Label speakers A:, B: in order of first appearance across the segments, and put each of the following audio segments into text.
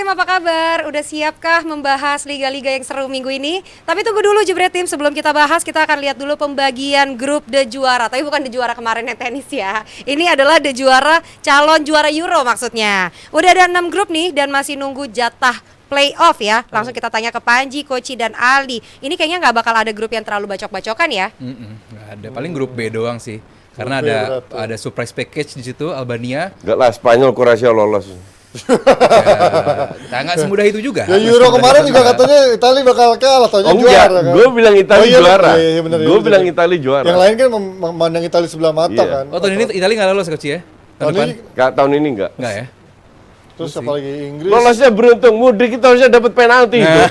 A: apa kabar? Udah siapkah membahas liga-liga yang seru minggu ini? Tapi tunggu dulu Jebret Tim, sebelum kita bahas kita akan lihat dulu pembagian grup The Juara. Tapi bukan The Juara kemarin yang tenis ya. Ini adalah The Juara, calon juara Euro maksudnya. Udah ada 6 grup nih dan masih nunggu jatah playoff ya. Langsung kita tanya ke Panji, Koci, dan Ali. Ini kayaknya nggak bakal ada grup yang terlalu bacok-bacokan ya?
B: Nggak ada, paling grup B doang sih. Karena ada surprise package di situ, Albania.
C: Enggak lah, Spanyol, Kroasia lolos.
B: Ya, nggak semudah itu juga.
D: Ya Euro kemarin juga katanya Italia bakal kalah, taunya juara kan.
C: Gue bilang Italia juara.
D: Iya,
C: Gue bilang Italia juara.
D: Yang lain kan memandang Italia sebelah mata
C: Iya.
D: kan.
B: Oh, tahun ini Italia nggak lolos Coach ya? Tahun depan?
C: Tahun ini enggak.
B: Nggak ya?
D: Terus apalagi Inggris,
C: Lolosnya beruntung, Mudrik kita harusnya dapat penalti itu.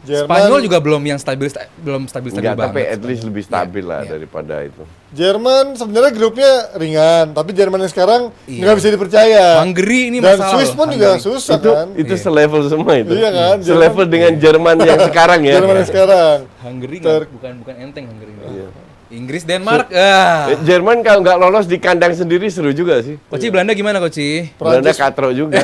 D: Jerman.
B: Spanyol juga belum stabil
C: Enggak,
B: banget.
C: tapi at least lebih stabil lah
B: Iya.
C: daripada itu.
D: Jerman sebenarnya grupnya ringan, tapi Jerman yang sekarang
B: Iya.
D: nggak bisa dipercaya.
B: Hungary ini
D: Dan
B: masalah
D: Swiss
B: loh,
D: pun juga
B: Hungary.
D: susah
C: Itu
D: kan.
C: itu selevel semua itu.
D: Iya kan,
C: Selevel dengan Jerman yang sekarang ya.
D: Jerman yang sekarang.
B: Hungary
D: Ter-
B: bukan enteng Hungary.
C: Iya.
B: Inggris, Denmark.
C: Jerman kalau nggak lolos di kandang sendiri seru juga sih.
B: Koci Belanda gimana Koci?
C: Belanda
D: Prancis
C: katro juga.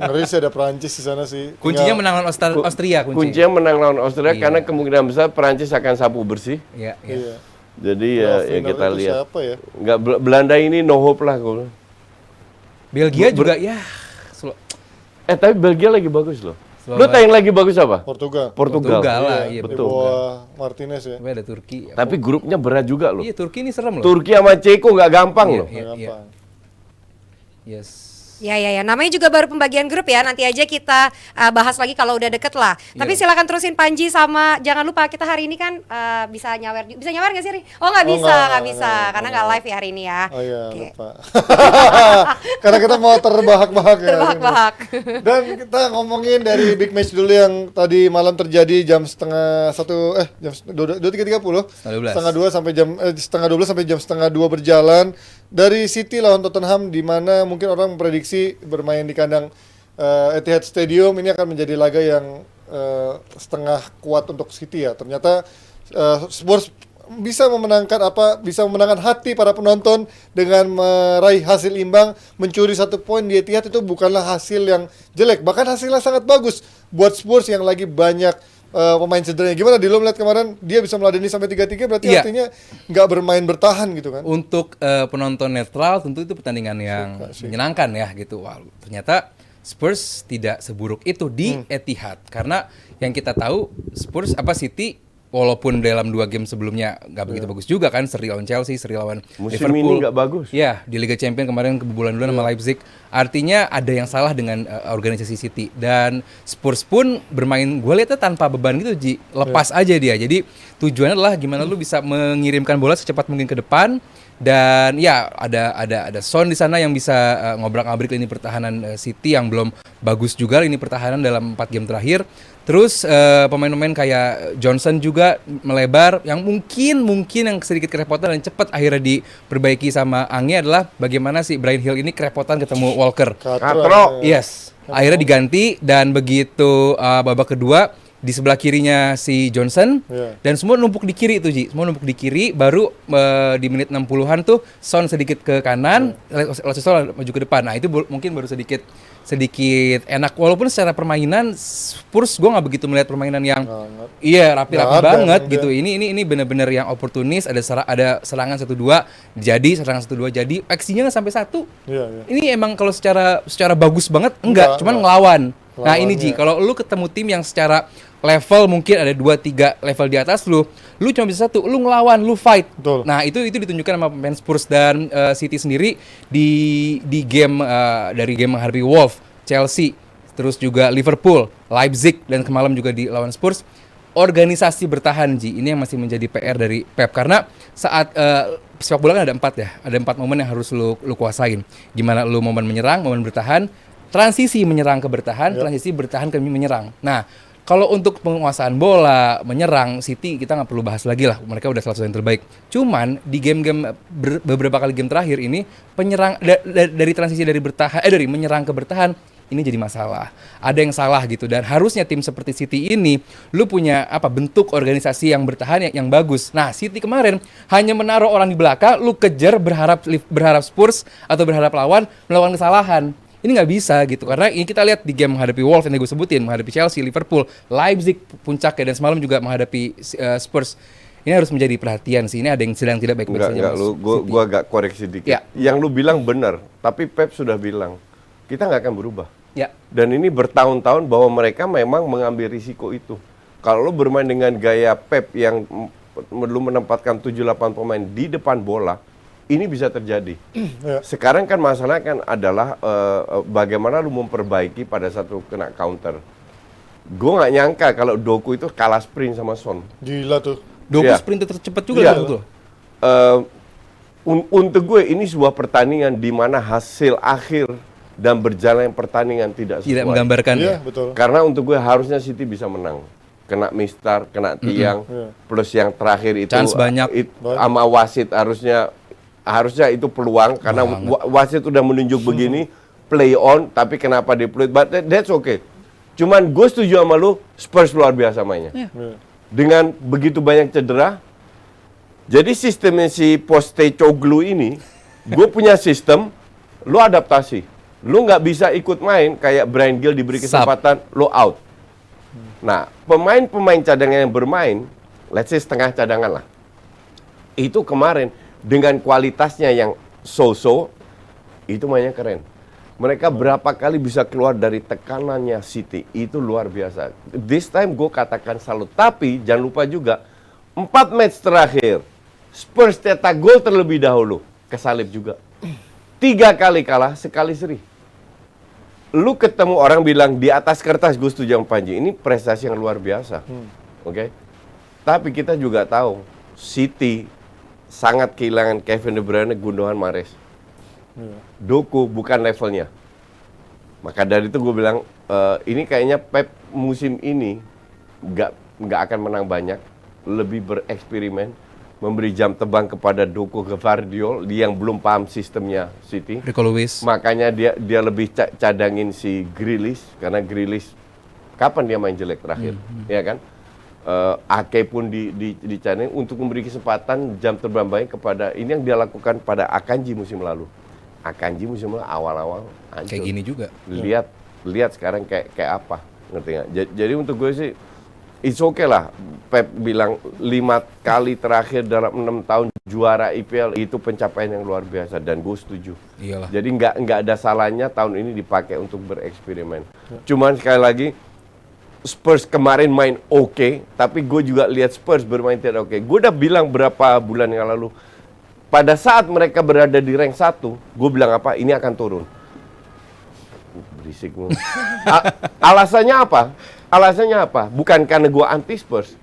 D: ngeri sih, ada Prancis di sana sih.
B: Kuncinya
D: Tinggal-
B: menang lawan Austria
C: Kuncinya menang lawan Austria
B: Iya.
C: karena kemungkinan besar Prancis akan sapu bersih.
B: Iya.
D: Iya.
C: Jadi
D: Nah,
C: ya
D: final
C: kita
D: itu
C: lihat.
D: Siapa ya?
C: Nggak Belanda ini no hope lah kalau.
B: Belgia juga ya.
C: Tapi Belgia lagi bagus loh.
B: Slow
C: Lu yang lagi bagus apa?
D: Portugal.
B: Portugal lah, iya
D: Di
B: betul.
D: bawah Martinez ya.
B: Tapi ada Turki.
C: Tapi grupnya berat juga loh.
B: Iya, Turki ini serem loh.
C: Turki sama Ceko nggak gampang
B: Iya,
C: loh.
B: iya, iya.
D: Gampang.
B: Yes.
A: Ya, namanya juga baru pembagian grup ya. Nanti aja kita bahas lagi kalau udah deket lah. Tapi
B: Iya.
A: silakan terusin Panji sama jangan lupa kita hari ini kan bisa nyawer nggak sih Ri? Oh nggak
D: Oh,
A: bisa,
D: nggak,
A: nggak bisa
D: nggak,
A: karena nggak live ya hari ini ya.
D: Oh iya,
A: Oke.
D: lupa. Karena kita mau terbahak-bahak ya.
A: Terbahak-bahak.
D: Dan kita ngomongin dari big match dulu yang tadi malam terjadi jam setengah 23.30. Setengah 2 sampai setengah 12 sampai jam setengah 2 berjalan dari City lawan Tottenham, di mana mungkin orang memprediksi bermain di kandang Etihad Stadium ini akan menjadi laga yang setengah kuat untuk City ya. Ternyata Spurs bisa memenangkan hati para penonton dengan meraih hasil imbang, mencuri 1 poin di Etihad. Itu bukanlah hasil yang jelek, bahkan hasilnya sangat bagus buat Spurs yang lagi banyak pemain cederanya. Gimana Dilo melihat kemarin dia bisa meladeni sampai 3-3, berarti
B: Iya.
D: artinya nggak bermain bertahan gitu kan.
B: Untuk penonton netral tentu itu pertandingan yang menyenangkan ya gitu. Wah, ternyata Spurs tidak seburuk itu di Etihad karena yang kita tahu City walaupun dalam 2 game sebelumnya nggak begitu bagus juga kan, seri lawan Chelsea, seri lawan
C: Musim
B: Liverpool.
C: ini nggak bagus.
B: Ya, di Liga Champions kemarin kebobolan dulu sama Leipzig. Artinya ada yang salah dengan organisasi City. Dan Spurs pun bermain, gue lihatnya tanpa beban gitu, Ji. Lepas aja dia. Jadi tujuannya adalah gimana lu bisa mengirimkan bola secepat mungkin ke depan. Dan ya ada Son di sana yang bisa ngobrak-ngabrik lini pertahanan City yang belum bagus juga lini pertahanan dalam 4 game terakhir. Terus pemain-pemain kayak Johnson juga melebar, yang mungkin yang sedikit kerepotan dan cepat akhirnya diperbaiki sama Ange adalah bagaimana si Bryan Hill ini kerepotan ketemu Walker.
C: Katro.
B: Yes, akhirnya diganti dan begitu babak kedua di sebelah kirinya si Johnson dan semua numpuk di kiri tuh Ji, semua numpuk di kiri. Baru di menit 60-an tuh Son sedikit ke kanan, Lo Celso maju ke depan. Nah itu mungkin baru sedikit enak, walaupun secara permainan Spurs gue nggak begitu melihat permainan yang rapi-rapi banget gitu. Ini benar-benar yang oportunis, ada serangan 1-2 jadi, serangan 1-2 jadi, aksinya nggak sampai 1. Ini emang kalau secara bagus banget enggak, cuman ngelawan. Nah ini Ji, kalau lu ketemu tim yang secara level mungkin ada 2-3 level di atas lu cuma bisa 1, lu ngelawan, lu fight.
D: Betul.
B: Nah itu ditunjukkan sama pemain Spurs dan City sendiri di game dari game menghadapi Wolves, Chelsea, terus juga Liverpool, Leipzig, dan kemalam juga di lawan Spurs. Organisasi bertahan Ji, ini yang masih menjadi PR dari Pep karena saat sepak bola kan ada 4 ya, ada 4 momen yang harus lu kuasain. Gimana lu momen menyerang, momen bertahan, transisi menyerang ke bertahan, transisi bertahan ke menyerang. Nah, kalau untuk penguasaan bola, menyerang, City kita nggak perlu bahas lagi lah. Mereka udah salah satu yang terbaik. Cuman di game-game beberapa kali game terakhir ini penyerang dari transisi dari menyerang ke bertahan ini jadi masalah. Ada yang salah gitu dan harusnya tim seperti City ini lu punya bentuk organisasi yang bertahan yang bagus. Nah, City kemarin hanya menaruh orang di belakang, lu kejar berharap Spurs atau berharap lawan melakukan kesalahan. Ini nggak bisa gitu, karena ini kita lihat di game menghadapi Wolves yang gue sebutin, menghadapi Chelsea, Liverpool, Leipzig puncaknya, dan semalam juga menghadapi Spurs. Ini harus menjadi perhatian sih. Ini ada yang sedang tidak baik-baik saja.
C: Enggak, gua agak koreksi dikit.
B: Ya.
C: Yang lu bilang benar, tapi Pep sudah bilang kita nggak akan berubah.
B: Ya.
C: Dan ini bertahun-tahun bahwa mereka memang mengambil risiko itu. Kalau lu bermain dengan gaya Pep yang lu menempatkan 7-8 pemain di depan bola, ini bisa terjadi. Sekarang kan masalah kan adalah bagaimana lu memperbaiki pada satu kena counter. Gue nggak nyangka kalau Doku itu kalah sprint sama Son.
D: Gila tuh.
B: Doku
C: Iya.
B: sprinter tercepat juga
C: Iya.
B: betul.
C: Untuk gue ini sebuah pertandingan di mana hasil akhir dan berjalan pertandingan tidak sesuai.
B: Tidak menggambarkan.
D: Iya, betul.
C: Karena untuk gue harusnya City bisa menang. Kena mistar, kena tiang, plus yang terakhir itu
B: Chance banyak.
C: Sama wasit harusnya itu peluang karena wasit udah menunjuk begini, play on, tapi kenapa di play? But that's okay. Cuman gue setuju sama lu, Spurs luar biasa mainnya. Dengan begitu banyak cedera, jadi sistemnya si Postecoglou ini, gue punya sistem, lu adaptasi. Lu nggak bisa ikut main kayak Bryan Gil diberi kesempatan, lu out. Nah, pemain-pemain cadangan yang bermain, let's say setengah cadangan lah. Itu kemarin dengan kualitasnya yang so-so, itu mainnya keren. Mereka berapa kali bisa keluar dari tekanannya City, itu luar biasa. This time gue katakan salut, tapi jangan lupa juga 4 match terakhir Spurs cetak gol terlebih dahulu, kesalip juga. 3 kali kalah, sekali seri. Lu ketemu orang bilang di atas kertas, gue setuju sama Panji, ini prestasi yang luar biasa. Oke? Tapi kita juga tahu City sangat kehilangan Kevin De Bruyne, Gundogan, Mahrez. Doku bukan levelnya. Maka dari itu gue bilang ini kayaknya Pep musim ini nggak akan menang banyak, lebih bereksperimen, memberi jam terbang kepada Doku, ke Gvardiol, dia yang belum paham sistemnya City.
B: Rico Lewis.
C: Makanya dia lebih cadangin si Grealish, karena Grealish kapan dia main jelek terakhir, ya kan? Ake pun dicadangin untuk memberi kesempatan jam terbang baik kepada ini yang dia lakukan pada Akanji musim lalu. Akanji musim lalu awal-awal hancur.
B: Kayak gini juga.
C: Lihat sekarang kayak apa, ngerti nggak? Jadi untuk gue sih it's okay lah. Pep bilang 5 kali terakhir dalam 6 tahun juara IPL itu pencapaian yang luar biasa, dan gue setuju.
B: Iyalah.
C: Jadi nggak ada salahnya tahun ini dipakai untuk bereksperimen. Cuman sekali lagi Spurs kemarin main oke, tapi gue juga lihat Spurs bermain tidak oke. Gue udah bilang berapa bulan yang lalu, pada saat mereka berada di rank 1, gue bilang apa? Ini akan turun. Berisik. Alasannya apa? Alasannya apa? Bukan karena gue anti Spurs.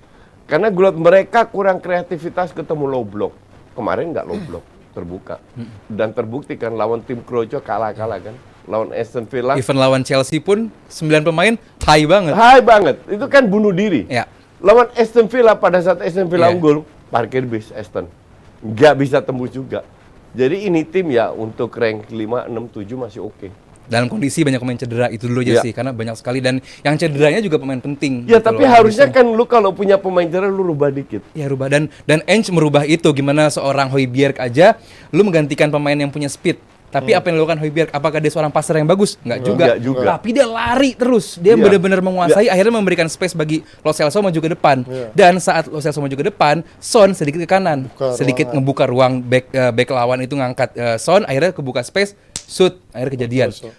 C: Karena gue lihat mereka kurang kreativitas ketemu low block. Kemarin nggak low block, terbuka. Dan terbukti kan lawan tim Kroco kalah-kalah kan. Lawan Aston Villa.
B: Even lawan Chelsea pun 9 pemain high banget.
C: High banget. Itu kan bunuh diri.
B: Ya.
C: Lawan Aston Villa pada saat Aston Villa
B: Iya.
C: unggul, parkir bis Aston. Nggak bisa tembus juga. Jadi ini tim ya untuk rank 5, 6, 7 masih oke.
B: Dalam kondisi banyak pemain cedera itu dulu aja
C: Iya.
B: sih, karena banyak sekali, dan yang cederanya juga pemain penting.
C: Ya
B: gitu
C: tapi
B: loh.
C: harusnya kan lu kalau punya pemain cedera lu rubah dikit.
B: Ya rubah, dan Ange merubah itu. Gimana seorang Højbjerg aja lu menggantikan pemain yang punya speed. Tapi apa yang dilakukan Højbjerg? Apakah dia seorang passer yang bagus? Enggak juga.
C: Enggak juga.
B: Tapi dia lari terus. Dia
C: Iya.
B: benar-benar menguasai, akhirnya memberikan space bagi Lo Celso maju ke depan.
D: Iya.
B: Dan saat Lo Celso maju ke depan, Son sedikit ke kanan.
D: Buka
B: Sedikit
D: ruangan.
B: ngebuka ruang back lawan itu, ngangkat Son, akhirnya kebuka space, shoot, akhirnya kejadian.
D: Betul.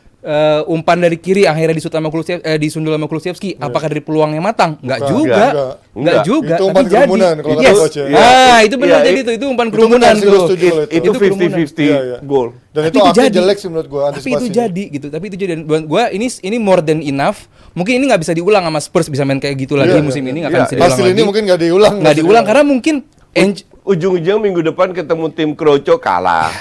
B: Umpan dari kiri akhirnya disundul sama Kulusevski. Apakah dari peluang yang matang? Enggak
D: Bukan.
B: juga.
D: Enggak.
B: Enggak juga.
D: Itu umpan
B: tapi jadi.
D: kerumunan kalau kata
B: Yes.
D: coach ya.
B: Itu benar,
C: Iya,
B: jadi itu umpan
D: itu
B: kerumunan
D: benar sih, gue
B: tuh.
D: setuju loh itu.
C: Itu
B: kerumunan.
C: 50-50
D: Iya, iya.
C: gol.
D: Dan
B: Tapi
D: itu
B: itu
D: akhirnya
B: jadi.
D: jelek sih menurut gue
B: Tapi itu
D: antisipasinya.
B: jadi gitu. Tapi itu jadi, dan buat gua ini more than enough. Mungkin ini nggak bisa diulang sama Spurs, bisa main kayak gitu lagi
D: Iya,
B: musim
D: iya,
B: ini, nggak
C: iya.
B: akan bisa diulang
D: Hasil
B: lagi.
D: ini mungkin nggak diulang.
B: Nggak diulang karena mungkin
C: Ujung-ujung minggu depan ketemu tim Kroco kalah.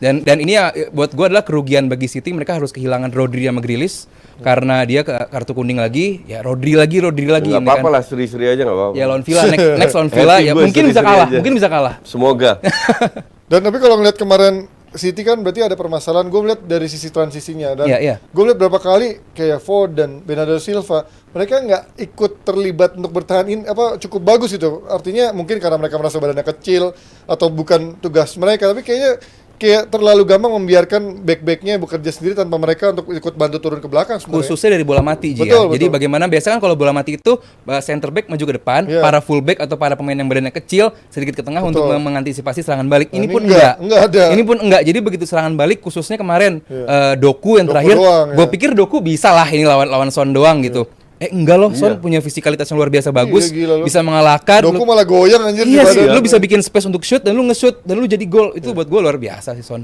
B: dan ini ya buat gua adalah kerugian bagi City. Mereka harus kehilangan Rodri sama Grealish karena dia kartu kuning lagi. Ya Rodri lagi
C: Nggak
B: ini
C: apa-apa
B: kan.
C: lah, seri-seri aja nggak apa-apa.
B: Ya lawan Villa, next lawan Villa
C: Happy
B: ya
C: gue
B: mungkin bisa
C: seri-seri
B: kalah,
C: aja.
B: mungkin bisa kalah.
C: Semoga.
D: Dan tapi kalau ngeliat kemarin City kan berarti ada permasalahan. Gue melihat dari sisi transisinya dan
B: Iya, iya.
D: gue melihat berapa kali kayak Ford dan Bernardo Silva mereka nggak ikut terlibat untuk bertahan cukup bagus itu. Artinya mungkin karena mereka merasa badannya kecil atau bukan tugas mereka, tapi kayaknya kayak terlalu gampang membiarkan back-backnya bekerja sendiri tanpa mereka untuk ikut bantu turun ke belakang sebenarnya.
B: Khususnya dari bola mati Ji,
D: Betul,
B: ya. Jadi
D: betul.
B: bagaimana biasanya kan kalau bola mati itu center back maju ke depan,
D: Iya.
B: para full back atau para pemain yang badannya kecil sedikit ke tengah
D: Betul.
B: untuk mengantisipasi serangan balik.
D: Nah,
B: Ini
D: ini
B: pun
D: enggak ada.
B: Ini pun enggak. Jadi begitu serangan balik khususnya kemarin
D: Iya.
B: Doku yang
D: Doku
B: terakhir,
D: doang,
B: gue
D: ya.
B: pikir Doku bisa lah ini lawan Son doang gitu. Enggak loh, Son punya fisikalitas yang luar biasa bagus,
D: gila lu.
B: bisa mengalahkan.
D: Doku malah goyang anjir di
B: Iya sih,
D: badan.
B: lu bisa bikin space untuk shoot dan lu nge-shoot dan lu jadi gol. Itu buat gue luar biasa sih Son.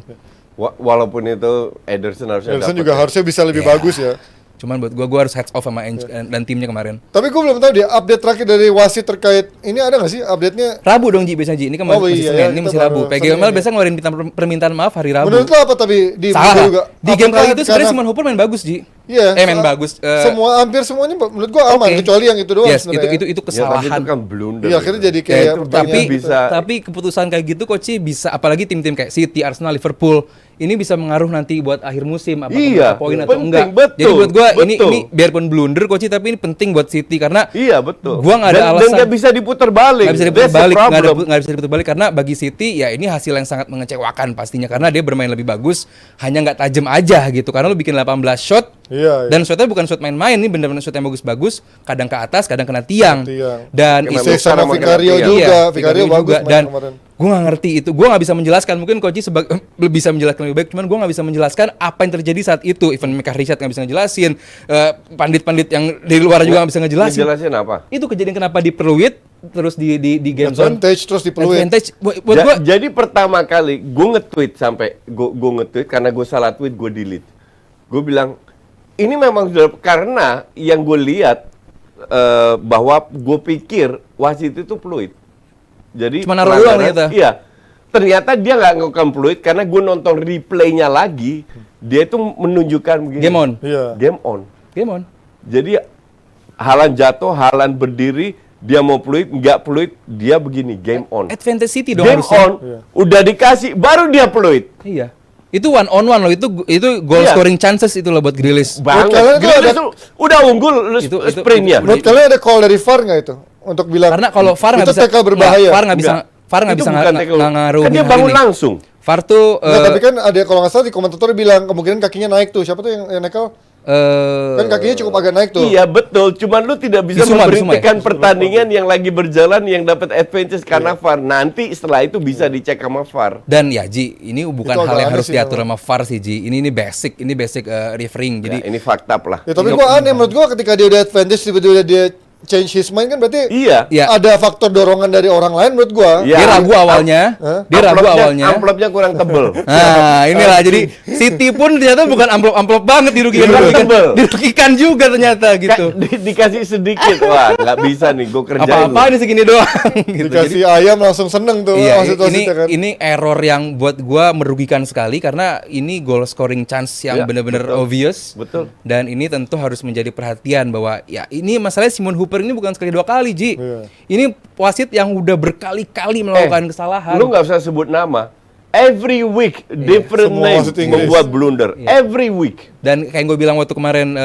C: Walaupun itu Ederson harusnya
D: Ederson
C: dapat
D: juga
C: ya.
D: harusnya bisa lebih
B: Iya.
D: bagus ya.
B: Cuman buat gue harus heads off sama dan timnya kemarin.
D: Tapi gue belum tahu dia update terakhir dari wasit terkait ini ada nggak sih update-nya?
B: Rabu dong Ji biasanya Ji. Ini kan
D: Oh,
B: masih
D: iya,
B: Senin,
D: ya,
B: ini
D: kita
B: masih
D: baru
B: Rabu.
D: Senin
B: PGML
D: ini.
B: biasa ngeluarin permintaan maaf hari Rabu.
D: Menurut lo apa tapi di
B: Salah.
D: juga?
B: Di game
D: Apakah
B: kali itu sebenarnya
D: karena-
B: Simon Hooper main bagus Ji.
D: Iya.
B: main bagus.
D: Hampir semuanya menurut gua aman
B: Oke.
D: kecuali yang itu doang
B: Yes,
D: sebenarnya.
B: itu
C: Ya, tapi
B: kesalahan.
C: itu kan blunder.
D: Iya, akhirnya jadi
C: Ya,
D: kayak
C: itu
D: pertanyaan
B: tapi
D: gitu.
C: bisa
B: tapi keputusan kayak gitu coach bisa apalagi tim-tim kayak City, Arsenal, Liverpool ini bisa mengaruh nanti buat akhir musim apa
C: Iya,
B: poin atau
C: penting,
B: enggak.
C: betul,
B: Jadi buat gua ini
C: betul.
B: biarpun blunder coach tapi ini penting buat City karena
C: Iya, betul.
B: Gua nggak ada
C: Dan
B: alasan.
C: nggak bisa diputar balik.
B: nggak bisa diputar
C: That's the
B: balik,
C: problem.
B: nggak bisa diputar balik karena bagi City ya ini hasil yang sangat mengecewakan pastinya karena dia bermain lebih bagus hanya nggak tajam aja gitu karena lu bikin 18 shot
D: Iya, iya.
B: dan shotnya bukan shot main-main ini benar-benar shot yang bagus-bagus kadang ke atas kadang kena tiang
D: Tiang.
B: dan
C: Memang
D: Save sama
C: sekarang
D: Vicario
C: mengerti ya.
D: juga,
B: Iya,
D: Vicario
B: Vicario
D: bagus
B: juga.
D: main
B: Dan
D: kemarin.
B: gue nggak ngerti itu, gue nggak bisa menjelaskan. Mungkin Koji bisa menjelaskan lebih baik, cuman gue nggak bisa menjelaskan apa yang terjadi saat itu. Even Mika Richard nggak bisa ngejelasin, pandit-pandit yang dari luar juga nggak bisa ngejelasin.
C: Ngejelasin apa?
B: Itu kejadian kenapa di Peluit terus di game zone
D: Advantage terus dipeluit.
B: advantage buat gue.
C: Jadi pertama kali gue nge-tweet sampai gue nge-tweet karena gue salah tweet gue delete. Gue bilang ini memang sudah karena yang gue lihat bahwa gue pikir wasit itu fluid. Jadi
B: Cuma naruh doang
C: pelanggaran-
B: ternyata.
C: Iya. Ternyata dia nggak ngelakukan fluid karena gue nonton replaynya lagi, dia itu menunjukkan begini.
B: Game on.
D: Iya.
C: Game on.
B: Game on.
C: Jadi Haaland jatuh, Haaland berdiri, dia mau fluid, nggak fluid, dia begini, game on.
B: Advantage City dong
C: Game
B: harusnya.
C: on, udah dikasih, baru dia fluid.
B: Iya. Itu one on one loh, itu goal
C: Iya.
B: scoring chances itu loh buat Grealish.
C: Banget.
D: kalian tuh
C: Grealish
D: ada-
C: tuh udah unggul
B: Itu-
C: sprintnya.
D: Menurut kalian ada call dari VAR nggak itu untuk bilang
B: Karena kalau VAR nggak
D: itu
B: bisa
D: tackle berbahaya?
B: VAR nggak bisa
C: Enggak.
B: VAR nggak
C: Itu
B: bisa
C: bukan tackle.
B: ngaruhin
C: Kan dia
B: hal
C: bangun
B: ini.
C: langsung.
B: VAR tuh
D: Nggak, tapi kan ada kalau nggak salah di komentator bilang kemungkinan kakinya naik tuh. Siapa tuh yang nekel? Kan kakinya cukup agak naik tuh.
C: Iya betul, cuman lu tidak bisa
B: Bisuma,
C: memberhentikan pertandingan yang lagi berjalan yang dapat advantage karena VAR. Nanti setelah itu bisa dicek sama VAR.
B: dan ya Ji, ini bukan
D: Itu
B: hal
D: agak
B: yang
D: aneh
B: harus
D: sih
B: diatur
D: memang.
B: sama VAR sih Ji. Ini basic refereeing. Jadi
C: Ya, ini fakta lah.
D: Ya tapi gua aneh menurut gua ketika dia udah advantage tiba-tiba dia change his mind kan berarti
C: Iya.
B: ya
D: ada faktor dorongan dari orang lain menurut gua.
C: Iya.
B: dia ragu awalnya.
D: Hah?
B: Dia ragu awalnya.
C: Amplopnya kurang tebel.
B: Nah, inilah jadi City pun ternyata bukan amplop banget dirugikan,
C: Kurang
B: dirugikan,
C: tebel.
B: dirugikan juga ternyata gitu.
C: Dikasih sedikit, wah nggak bisa nih, gue kerjain.
B: Apa-apa ini segini doang gitu.
D: Dikasih ayam langsung seneng tuh
B: Iya,
D: wasit-wasitnya kan.
B: ini error yang buat gua merugikan sekali karena ini goal scoring chance yang
C: Iya,
B: benar-benar
C: betul.
B: obvious.
C: Betul.
B: Dan ini tentu harus menjadi perhatian bahwa ya ini masalahnya Simon Hooper ini bukan sekali dua kali, Ji.
D: Iya.
B: Ini wasit yang udah berkali-kali melakukan kesalahan.
C: Lu nggak usah sebut nama. Every week different
D: Semua
C: name
D: wasit Inggris.
C: membuat blunder. Every week.
B: Dan kayak gue bilang waktu kemarin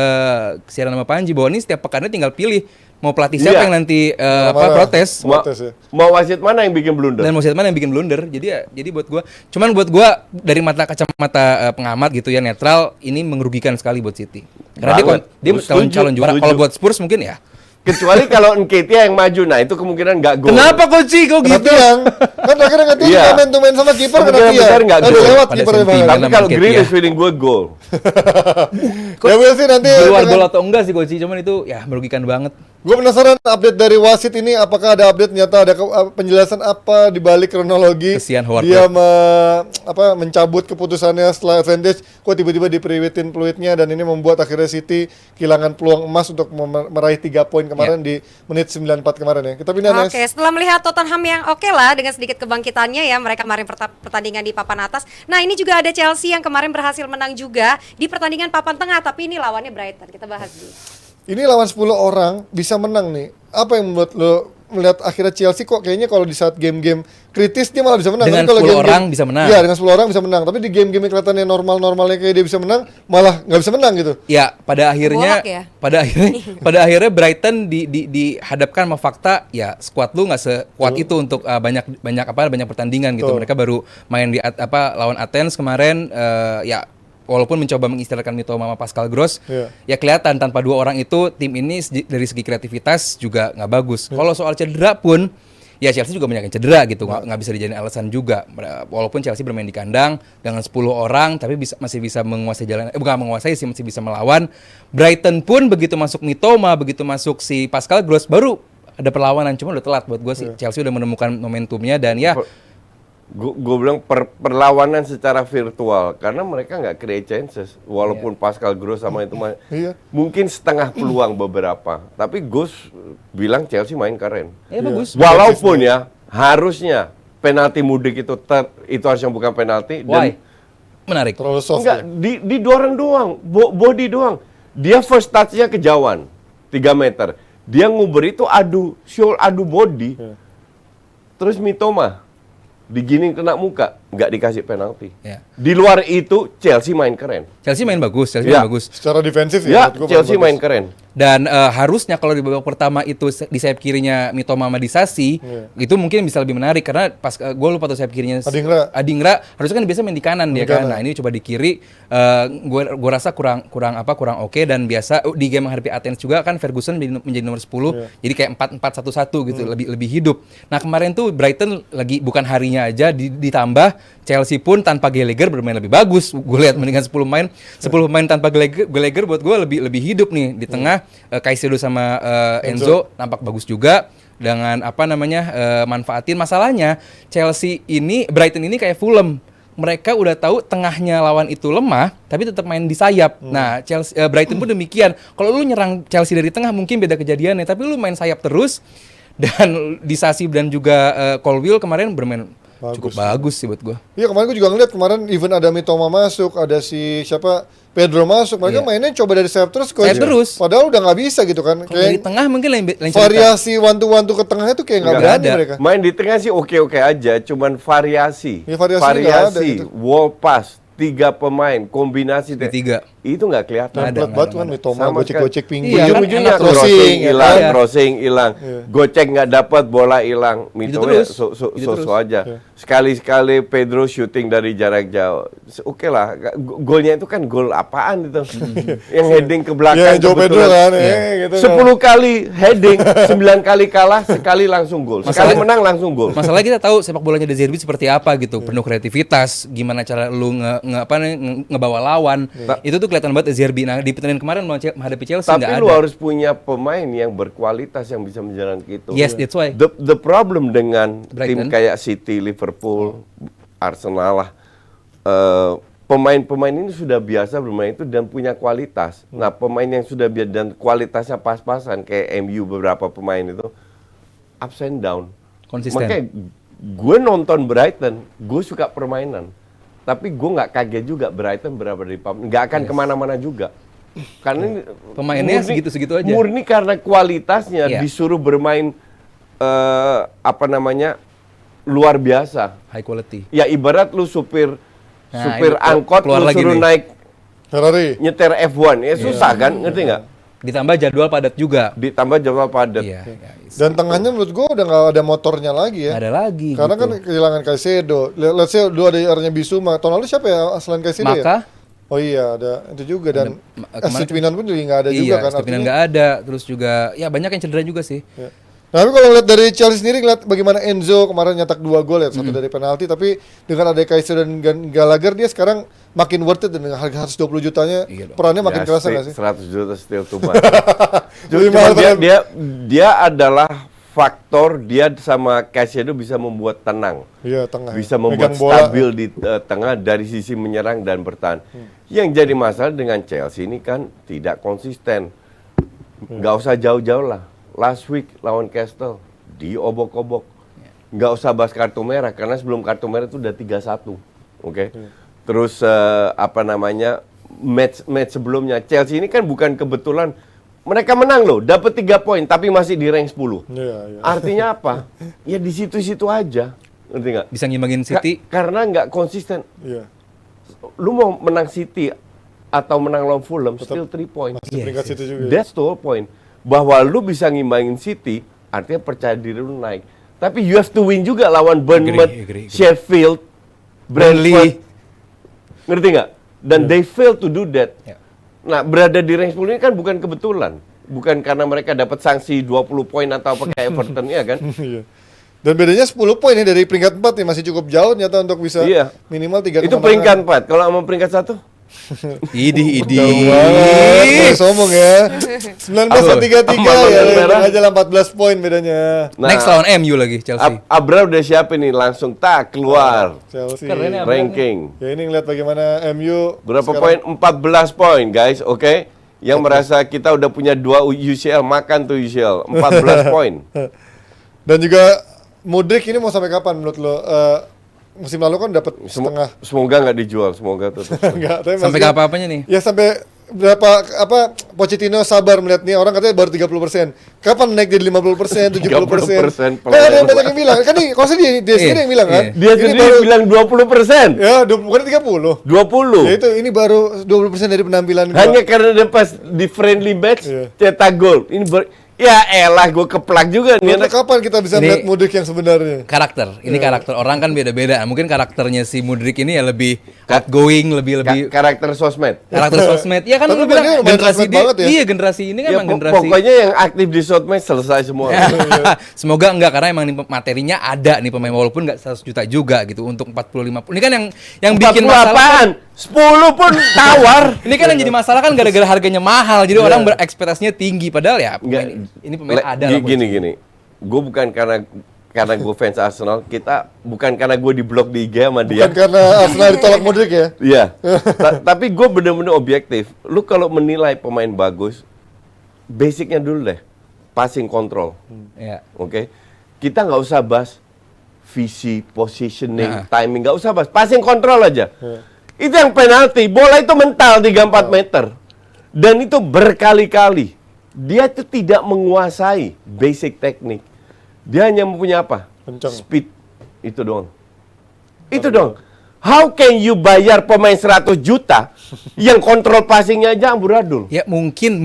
B: siaran sama Panji bahwa ini setiap pekannya tinggal pilih mau pelatih siapa
C: Iya.
B: yang nanti
D: Marah-marah.
B: protes.
D: Protes ya.
C: Mau wasit mana yang bikin blunder?
B: Dan mau siapa mana yang bikin blunder. Jadi buat gua, cuman buat gua dari kacamata pengamat gitu ya netral ini merugikan sekali buat City. Karena
C: Banget.
B: dia
C: Gua
B: calon
C: setuju,
B: juara.
C: setuju.
B: Kalau buat Spurs mungkin ya.
C: Kecuali kalau Nketiah yang maju, nah itu kemungkinan nggak gol.
B: Kenapa coach kok
D: Kena
B: gitu?
D: tiang. Kan terakhir nggak tiang
C: Iya.
D: main to main sama kiper kena
C: Kemungkinan
D: tiang.
C: besar nggak
D: Aduh,
C: gol.
D: lewat
B: Pada
D: kipernya
B: sentimen.
D: banget.
C: Tapi kalau
B: Nketiah.
C: Grealish feeling gue gol.
D: Ya gue sih nanti
B: Di luar
D: dengan-
B: gol atau enggak sih coach, cuman itu ya merugikan banget.
D: Gue penasaran update dari wasit ini, apakah ada update nyata, ada penjelasan apa di balik kronologi
B: Kesian Howard
D: dia mencabut keputusannya setelah advantage, kok tiba-tiba diperiwitin peluitnya dan ini membuat akhirnya City kehilangan peluang emas untuk meraih 3 poin kemarin di menit 94 kemarin ya. Kita pindah
A: Oke, setelah melihat Tottenham yang oke lah dengan sedikit kebangkitannya ya, mereka kemarin pertandingan di papan atas. Nah, ini juga ada Chelsea yang kemarin berhasil menang juga di pertandingan papan tengah, tapi ini lawannya Brighton. Kita bahas dulu.
D: Ini lawan 10 orang bisa menang nih. Apa yang membuat lo melihat akhirnya Chelsea kok kayaknya kalau di saat game-game kritis dia malah bisa menang.
B: Dengan
D: Tapi kalau
B: 10
D: game-game-
B: orang bisa menang.
D: Iya, dengan 10 orang bisa menang. Tapi di game-game yang kelihatannya normal-normalnya kayak dia bisa menang, malah nggak bisa menang gitu.
B: Ya, pada akhirnya
A: Bolak ya?
B: pada akhirnya Brighton dihadapkan sama fakta ya skuad lu nggak sekuat itu untuk banyak pertandingan gitu.
D: Betul.
B: Mereka baru main di lawan Athens kemarin ya walaupun mencoba mengistirahatkan Mitoma sama Pascal Gross, ya kelihatan tanpa dua orang itu tim ini dari segi kreativitas juga nggak bagus. Kalau soal cedera pun ya Chelsea juga banyak yang cedera gitu, nggak bisa dijadiin alasan juga. Walaupun Chelsea bermain di kandang dengan 10 orang, tapi masih bisa menguasai jalan, bukan menguasai sih, masih bisa melawan. Brighton pun begitu masuk Mitoma, begitu masuk si Pascal Gross, baru ada perlawanan, cuma udah telat buat gue sih. Chelsea udah menemukan momentumnya dan ya.
C: Gue bilang perlawanan secara virtual karena mereka nggak create chances walaupun Pascal Gross sama itu mungkin setengah peluang beberapa, tapi Gus bilang Chelsea main keren.
B: Bagus.
C: Walaupun ya harusnya penalti mudik itu harusnya bukan penalti.
B: Why? Menarik.
D: Terlalu soft.
C: Enggak,
D: Ya.
C: di dorong doang, body doang. Dia first touch-nya kejauhan 3 meter. Dia nguber itu adu body. Terus Mitoma digini kena muka, nggak dikasih penalti.
B: Ya.
C: Di luar itu Chelsea main keren.
B: Chelsea main bagus,
C: Ya.
D: Secara defensif
C: Ya,
D: menurut gua
C: Chelsea
D: bagus.
C: main keren.
B: Dan harusnya kalau di babak pertama itu di sayap kirinya Mitoma sama Disasi, itu mungkin bisa lebih menarik karena pas gue lupa tuh sayap kirinya Adingra harusnya kan biasa main di kanan dia kan. Nah, ini coba di kiri, gue rasa kurang oke dan biasa di game menghadapi Athens juga kan Ferguson menjadi nomor 10. Jadi kayak 4-4-1-1 gitu, lebih hidup. Nah, kemarin tuh Brighton lagi bukan harinya aja ditambah Chelsea pun tanpa Gallagher bermain lebih bagus. Gue lihat mendingan 10 pemain tanpa Gallagher buat gue lebih hidup nih di tengah. Caicedo sama Enzo nampak bagus juga dengan manfaatin. Masalahnya Brighton ini kayak Fulham. Mereka udah tahu tengahnya lawan itu lemah, tapi tetap main di sayap. Nah, Brighton pun demikian. Kalau lu nyerang Chelsea dari tengah mungkin beda kejadiannya, tapi lu main sayap terus dan Disasi dan juga Colwill kemarin bermain cukup bagus sih buat gue.
D: Iya, kemarin gue juga ngeliat even ada Mitoma masuk, ada si Pedro masuk, mereka mainnya coba dari sayap terus coach.
B: Sayap terus.
D: Padahal udah nggak bisa gitu kan.
B: Kalau dari tengah mungkin lain
D: variasi one-to-one ke tengahnya tuh kayak nggak berani
B: ada.
D: mereka.
C: Main di tengah sih oke aja, cuman variasi.
D: Ya, variasi nggak ada gitu.
C: Wall pass, 3 pemain, kombinasi
B: tiga.
C: Itu nggak kelihatan.
D: Template banget kan Mitoma
C: Sama
D: gocek-gocek pinggir.
B: Iya,
C: Ujung-ujungnya
B: kan
C: crossing hilang,
B: Iya.
C: crossing hilang, gocek nggak dapat, bola hilang. Mitoma
B: terus.
C: so aja. Sekali-sekali Pedro shooting dari jarak jauh. Oke lah, golnya itu kan gol apaan itu? Yang heading ke belakang.
D: Ya, Joe Pedro
C: kebetulan.
D: kan, gitu.
C: 10 kali heading, 9 kali kalah, sekali langsung gol. Sekali menang langsung gol.
B: Masalahnya kita tahu sepak bolanya De Zerbi seperti apa gitu, penuh kreativitas, gimana cara lu ngebawa lawan. Itu tuh kelihatan banget De Zerbi. Nah, di pertandingan kemarin menghadapi Chelsea
C: Tapi
B: nggak
C: lu
B: ada.
C: harus punya pemain yang berkualitas yang bisa menjalankan itu.
B: Yes, that's why.
C: The problem dengan
B: Brighton.
C: tim kayak City, Liverpool, Arsenal lah, pemain-pemain ini sudah biasa bermain itu dan punya kualitas. Nah, pemain yang sudah biasa dan kualitasnya pas-pasan kayak MU beberapa pemain itu ups and down.
B: Konsisten.
C: Makanya gue nonton Brighton, gue suka permainan. Tapi gue nggak kaget juga Brighton berapa dari nggak akan kemana-mana juga. Karena ini
B: Pemainnya segitu-segitu aja.
C: Murni karena kualitasnya
B: Iya.
C: disuruh bermain luar biasa.
B: High quality.
C: Ya ibarat lu supir
B: Nah,
C: angkot
B: keluar
C: lu
B: lagi
C: suruh
B: nih.
C: naik
D: Ferrari.
C: nyetir F1 ya susah kan, ngerti nggak?
B: Ditambah jadwal padat juga.
C: Ditambah jadwal padat.
B: Iya.
D: Dan tengahnya menurut gua udah nggak ada motornya lagi ya.
B: Nggak ada lagi.
D: Karena
B: gitu.
D: kan kehilangan Caicedo. Let's say dua ada arahnya Bisuma. Tahun lalu siapa ya selain Caicedo ya?
B: Maka
D: Oh iya, ada itu juga dan
B: kemarin-
D: Stupinan pun juga nggak ada juga
B: iya,
D: kan.
B: Stupinan
D: artinya-
B: nggak ada. Terus juga ya banyak yang cedera juga sih.
D: Ya. Nah, tapi kalau lihat dari Chelsea sendiri, lihat bagaimana Enzo kemarin nyetak 2 gol ya, satu dari penalti, tapi dengan ada Caicedo dan Gallagher dia sekarang makin worth it dan dengan harga 120 jutanya
B: Iya dong.
D: perannya makin kerasa nggak sih?
C: 100 juta still too much.
D: Lebih
C: Cuma
D: mahal
C: dia adalah faktor dia sama Caicedo bisa membuat tenang.
D: Iya, tengah.
C: Bisa
D: ya.
C: membuat
D: Megang bola.
C: stabil di tengah dari sisi menyerang dan bertahan. Yang jadi masalah dengan Chelsea ini kan tidak konsisten. Nggak usah jauh-jauh lah. Last week lawan Castle diobok-obok. Nggak usah bahas kartu merah karena sebelum kartu merah itu udah 3-1. Oke. Terus match sebelumnya Chelsea ini kan bukan kebetulan Mereka menang loh, dapat 3 poin tapi masih di rank 10.
D: Iya, iya.
C: Artinya apa? Ya di situ-situ aja. Ngerti nggak?
B: Bisa ngimbangin City.
C: Karena nggak konsisten.
D: Iya.
C: Lu mau menang City atau menang lawan Fulham, still 3 poin.
D: Masih peringkat situ juga.
C: That's the whole point. Bahwa lu bisa ngimbangin City, artinya percaya diri lu naik. Tapi you have to win juga lawan Bournemouth,
B: Agree.
C: Sheffield, Brentford. Ngerti nggak? Dan they fail to do that.
B: Ya.
C: Nah, berada di rank 10 ini kan bukan kebetulan. Bukan karena mereka dapat sanksi 20 poin atau apa kayak Everton ya kan?
D: Iya. Dan bedanya 10 poin nih dari peringkat 4 nih, masih cukup jauh nyata untuk bisa
C: Iya.
D: minimal 3
C: Itu peringkat 4. Kalau sama peringkat 1?
B: Idi.
D: Jauh banget, boleh sombong ya. 19-33 ya,
C: merah.
D: aja lah 14 poin bedanya.
C: Nah,
B: Next lawan MU lagi Chelsea.
C: Abra udah siapin nih, langsung tak keluar
D: Chelsea.
B: Keren ya.
C: ranking.
D: Ya ini ngeliat bagaimana MU
C: Berapa
D: sekarang.
C: poin? 14 poin guys, oke? Yang merasa kita udah punya 2 UCL, makan tuh UCL. 14 poin.
D: Dan juga Modric ini mau sampai kapan menurut lo? Musim lalu kan dapat setengah.
C: Semoga nggak dijual, semoga tuh.
D: Enggak, tapi
B: Sampai
D: maksudnya-
B: ke apa-apanya nih?
D: Ya sampai berapa Pochettino sabar melihat nih orang katanya baru 30%. Kapan naik jadi 50%, 70%?
C: 30%
D: Kan ada yang banyak yang bilang. Kan nih, kalau dia sendiri yang bilang kan.
B: Iya.
C: Dia
D: Ini
C: sendiri
D: baru,
C: bilang 20%.
D: ya, bukan 30.
C: 20.
D: Ya itu ini baru 20% dari penampilan gua.
C: Hanya karena dia pas di friendly match
D: Iya.
C: cetak gol. Ini ya elah, gue keplak juga nih
D: Menurut
C: anak.
D: kapan kita bisa
B: Ini-
D: melihat Modric yang sebenarnya?
B: Karakter. Ini
C: Iya.
B: karakter orang kan beda-beda. Mungkin karakternya si Mudryk ini ya lebih outgoing, lebih
C: Karakter sosmed.
B: karakter sosmed. Ya kan
D: Tapi
B: lu bilang
D: mainnya lumayan
B: generasi
D: sosmed
B: dia.
D: banget ya.
B: Iya, generasi ini kan
C: Ya,
B: emang generasi.
C: pokoknya yang aktif di sosmed selesai semua.
B: Semoga enggak, karena emang nih materinya ada nih pemain, walaupun enggak 100 juta juga gitu untuk 40-50. Ini kan yang bikin
C: 40
B: masalah.
C: apaan? 10 pun tawar.
B: Ini kan yang jadi masalah kan gara-gara harganya mahal. Jadi orang berekspektasinya tinggi, padahal ya
C: Enggak,
B: ini pemain ada lah.
C: Gini. Gue bukan karena gue fans Arsenal, bukan karena gue di blog di IG sama dia.
D: Bukan karena Arsenal ditolak Modric ya?
C: Iya. Tapi gue bener-bener objektif. Lu kalau menilai pemain bagus, basicnya dulu deh, passing control.
B: Ya.
C: Oke. Kita nggak usah bahas visi, positioning,
B: Nah.
C: timing, nggak usah bahas. Passing control aja.
D: Iya.
C: Itu yang penalti. Bola itu mental 3-4 meter. Dan itu berkali-kali. Dia itu tidak menguasai basic teknik. Dia hanya mempunyai apa?
D: Kencang.
C: Speed. Itu doang. Itu dong. How can you bayar pemain 100 juta yang kontrol passingnya aja amburadul?
B: Ya mungkin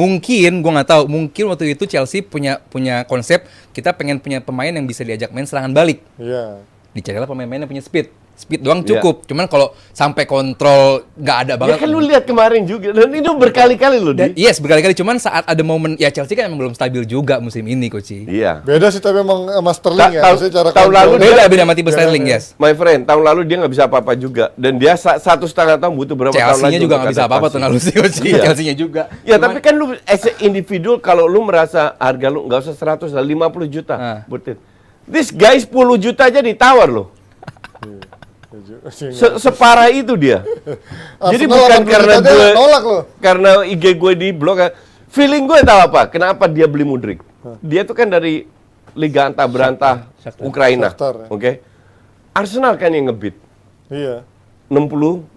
B: gua nggak tahu. Mungkin waktu itu Chelsea punya konsep kita pengen punya pemain yang bisa diajak main serangan balik.
D: Iya.
B: Dicarilah pemain-pemain yang punya speed doang cukup. Cuman kalau sampai kontrol nggak ada
C: Ya
B: banget.
C: kan lu lihat kemarin juga, dan itu berkali-kali loh.
B: Dan yes, berkali-kali. Cuman saat ada momen, ya Chelsea kan emang belum stabil juga musim ini, Coach.
C: Iya.
D: Beda sih tapi emang sama Sterling ya.
C: Tahun-
D: Maksudnya cara
C: tahun lalu
D: kontrol.
B: Beda sama tipe Sterling,
D: ya.
B: yes.
C: My friend, tahun lalu dia nggak bisa apa-apa juga, dan dia 1,5 tahun butuh berapa tahun lagi?
B: Chelsea-nya juga
C: untuk
B: nggak bisa apa-apa
C: adaptasi.
B: tahun lalu sih, Coach.
C: Iya.
B: Chelsea-nya juga.
C: Ya tapi kan lu as a individual, kalau lu merasa harga lu nggak usah 100 lah, 50 juta.
B: Ah.
C: Betul. This guy 10 juta aja ditawar loh. Separah itu dia. Jadi
D: Arsenal
C: bukan
D: 80
C: karena
D: juta aja
C: gue,
D: nolak loh.
C: karena IG gue di blog, feeling gue tahu apa? Kenapa dia beli Mudryk? Dia tuh kan dari Liga Antah Berantah
B: Shakhtar.
C: Ukraina,
D: Shakhtar, ya.
C: oke? Arsenal kan yang ngebid.
D: Iya.
C: 60